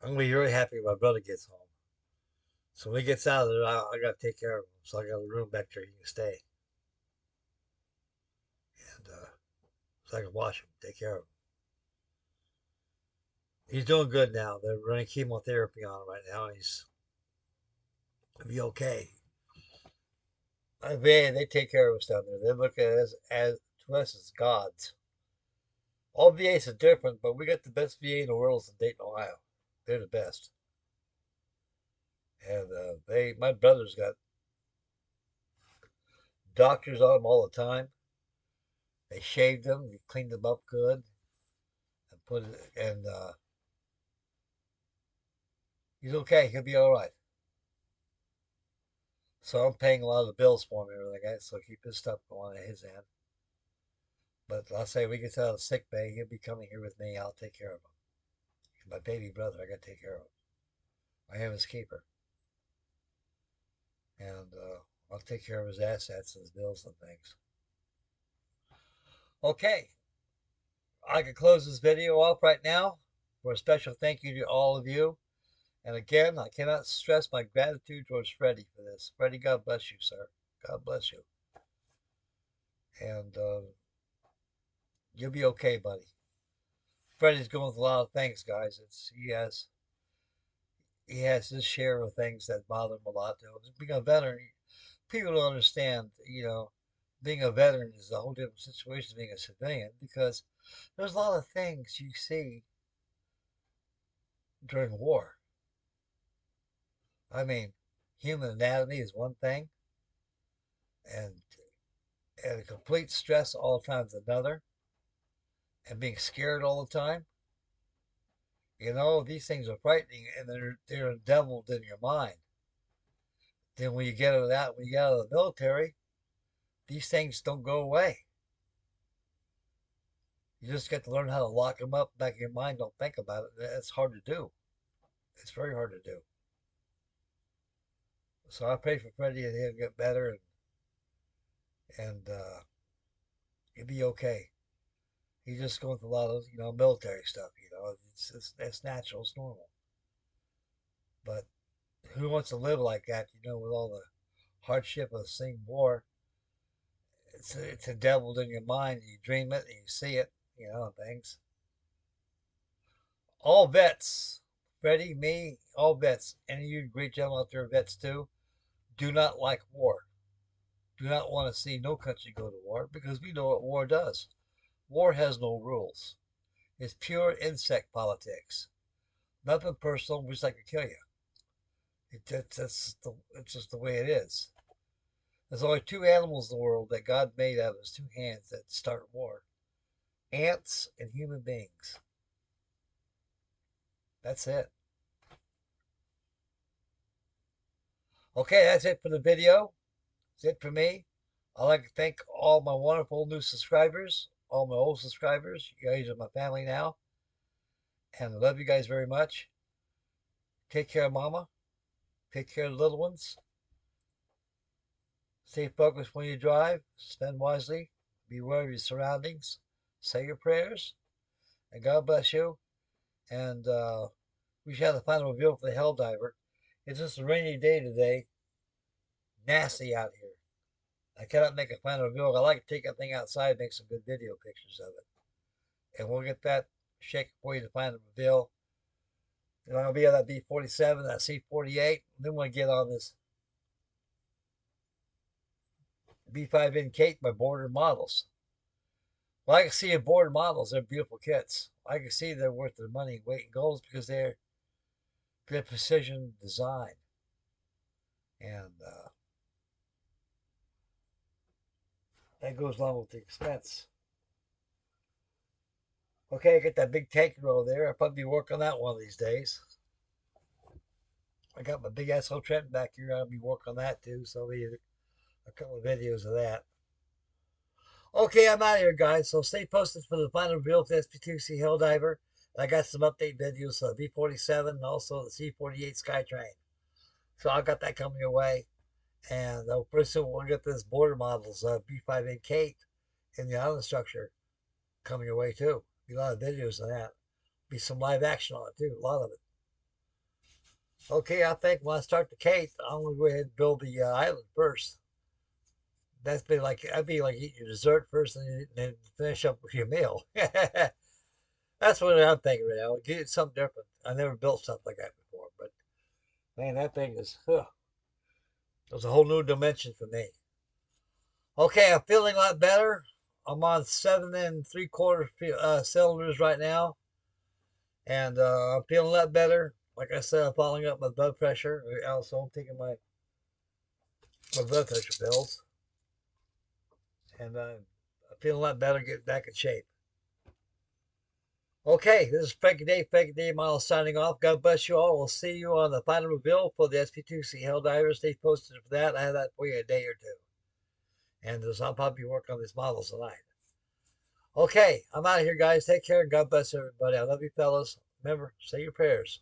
I'm going to be very happy when my brother gets home. So when he gets out of there, I got to take care of him. So I got a room back there he can stay. And so I can watch him, take care of him. He's doing good now. They're running chemotherapy on him right now, and he'll be okay. They take care of us down there. They look at us to us as gods. All VAs are different, but we got the best VA in the world in Dayton, Ohio. They're the best. And my brother's got doctors on him all the time. They shaved him, cleaned him up good, and he's okay. He'll be all right. So I'm paying a lot of the bills for him and everything, so keep his stuff going at his end. But I'll say we get out of sick bay, he'll be coming here with me. I'll take care of him. He's my baby brother. I got to take care of him. I am his keeper. And I'll take care of his assets and his bills and things. Okay, I can close this video off right now for a special thank you to all of you. And again, I cannot stress my gratitude towards Freddy for this. Freddy, God bless you, sir. God bless you. And you'll be okay, buddy. Freddy's going through a lot of things, guys. He has his share of things that bother him a lot. Being a veteran, people don't understand. Being a veteran is a whole different situation than being a civilian because there's a lot of things you see during war. I mean, human anatomy is one thing, and a complete stress all the time is another, and being scared all the time. These things are frightening, and they're deviled in your mind. Then when you get out of the military, these things don't go away. You just get to learn how to lock them up back in your mind. Don't think about it. It's hard to do. It's very hard to do. So I pray for Freddie that he'll get better and he'll be okay. He's just going through a lot of military stuff. It's natural. It's normal. But who wants to live like that? With all the hardship of seeing war, it's a devil in your mind. You dream it and you see it. Things. All vets, Freddie, me, all vets, any of you great gentlemen out there, vets too, do not like war. Do not want to see no country go to war because we know what war does. War has no rules. It's pure insect politics. Nothing personal. We just like to kill you. It's just the way it is. There's only two animals in the world that God made out of his two hands that start war: ants and human beings. That's it. Okay, that's it for the video. That's it for me. I'd like to thank all my wonderful new subscribers, all my old subscribers. You guys are my family now. And I love you guys very much. Take care of mama. Take care of the little ones. Stay focused when you drive. Spend wisely. Be aware of your surroundings. Say your prayers. And God bless you. And we should have the final reveal for the hell diver. It's just a rainy day today. Nasty out here. I cannot make a final reveal. I like to take that thing outside and make some good video pictures of it. And we'll get that shaken for you to find the reveal. And I'll be on that B47, that C48. And then we'll get on this B5N Kate by Border Models. Well, I can see in Border Models, they're beautiful kits. I can see they're worth their money, weight in gold, because they're precision design. And that goes along with the expense. Okay, I got that big tanker over there. I'll probably be working on that one of these days. I got my big asshole Trent back here. I'll be working on that too. So I'll be a couple of videos of that. Okay, I'm out of here, guys. So stay posted for the final reveal of the SP2C Helldiver. I got some update videos for the B47 and also the C48 Skytrain. So I got that coming your way. And pretty soon we'll get this Border Models B5N Kate in the island structure coming your way too. Be a lot of videos of that. Be some live action on it too. A lot of it. Okay, I think when I start the Kate, I'm gonna go ahead and build the island first. That'd be like eating your dessert first and then finish up with your meal. That's what I'm thinking right now. Get something different. I never built something like that before, but man, that thing is it was a whole new dimension for me. Okay, I'm feeling a lot better. I'm on 7 3/4 cylinders right now, and I'm feeling a lot better. Like I said, I'm following up my blood pressure. Also, I'm taking my blood pressure pills, and I'm feeling a lot better, getting back in shape. Okay, this is Frankie Day Miles signing off. God bless you all. We'll see you on the final reveal for the SP2C Helldiver. Stay posted for that. I have that for you a day or two. And I'll probably work on these models tonight. Okay, I'm out of here, guys. Take care and God bless everybody. I love you, fellas. Remember, say your prayers.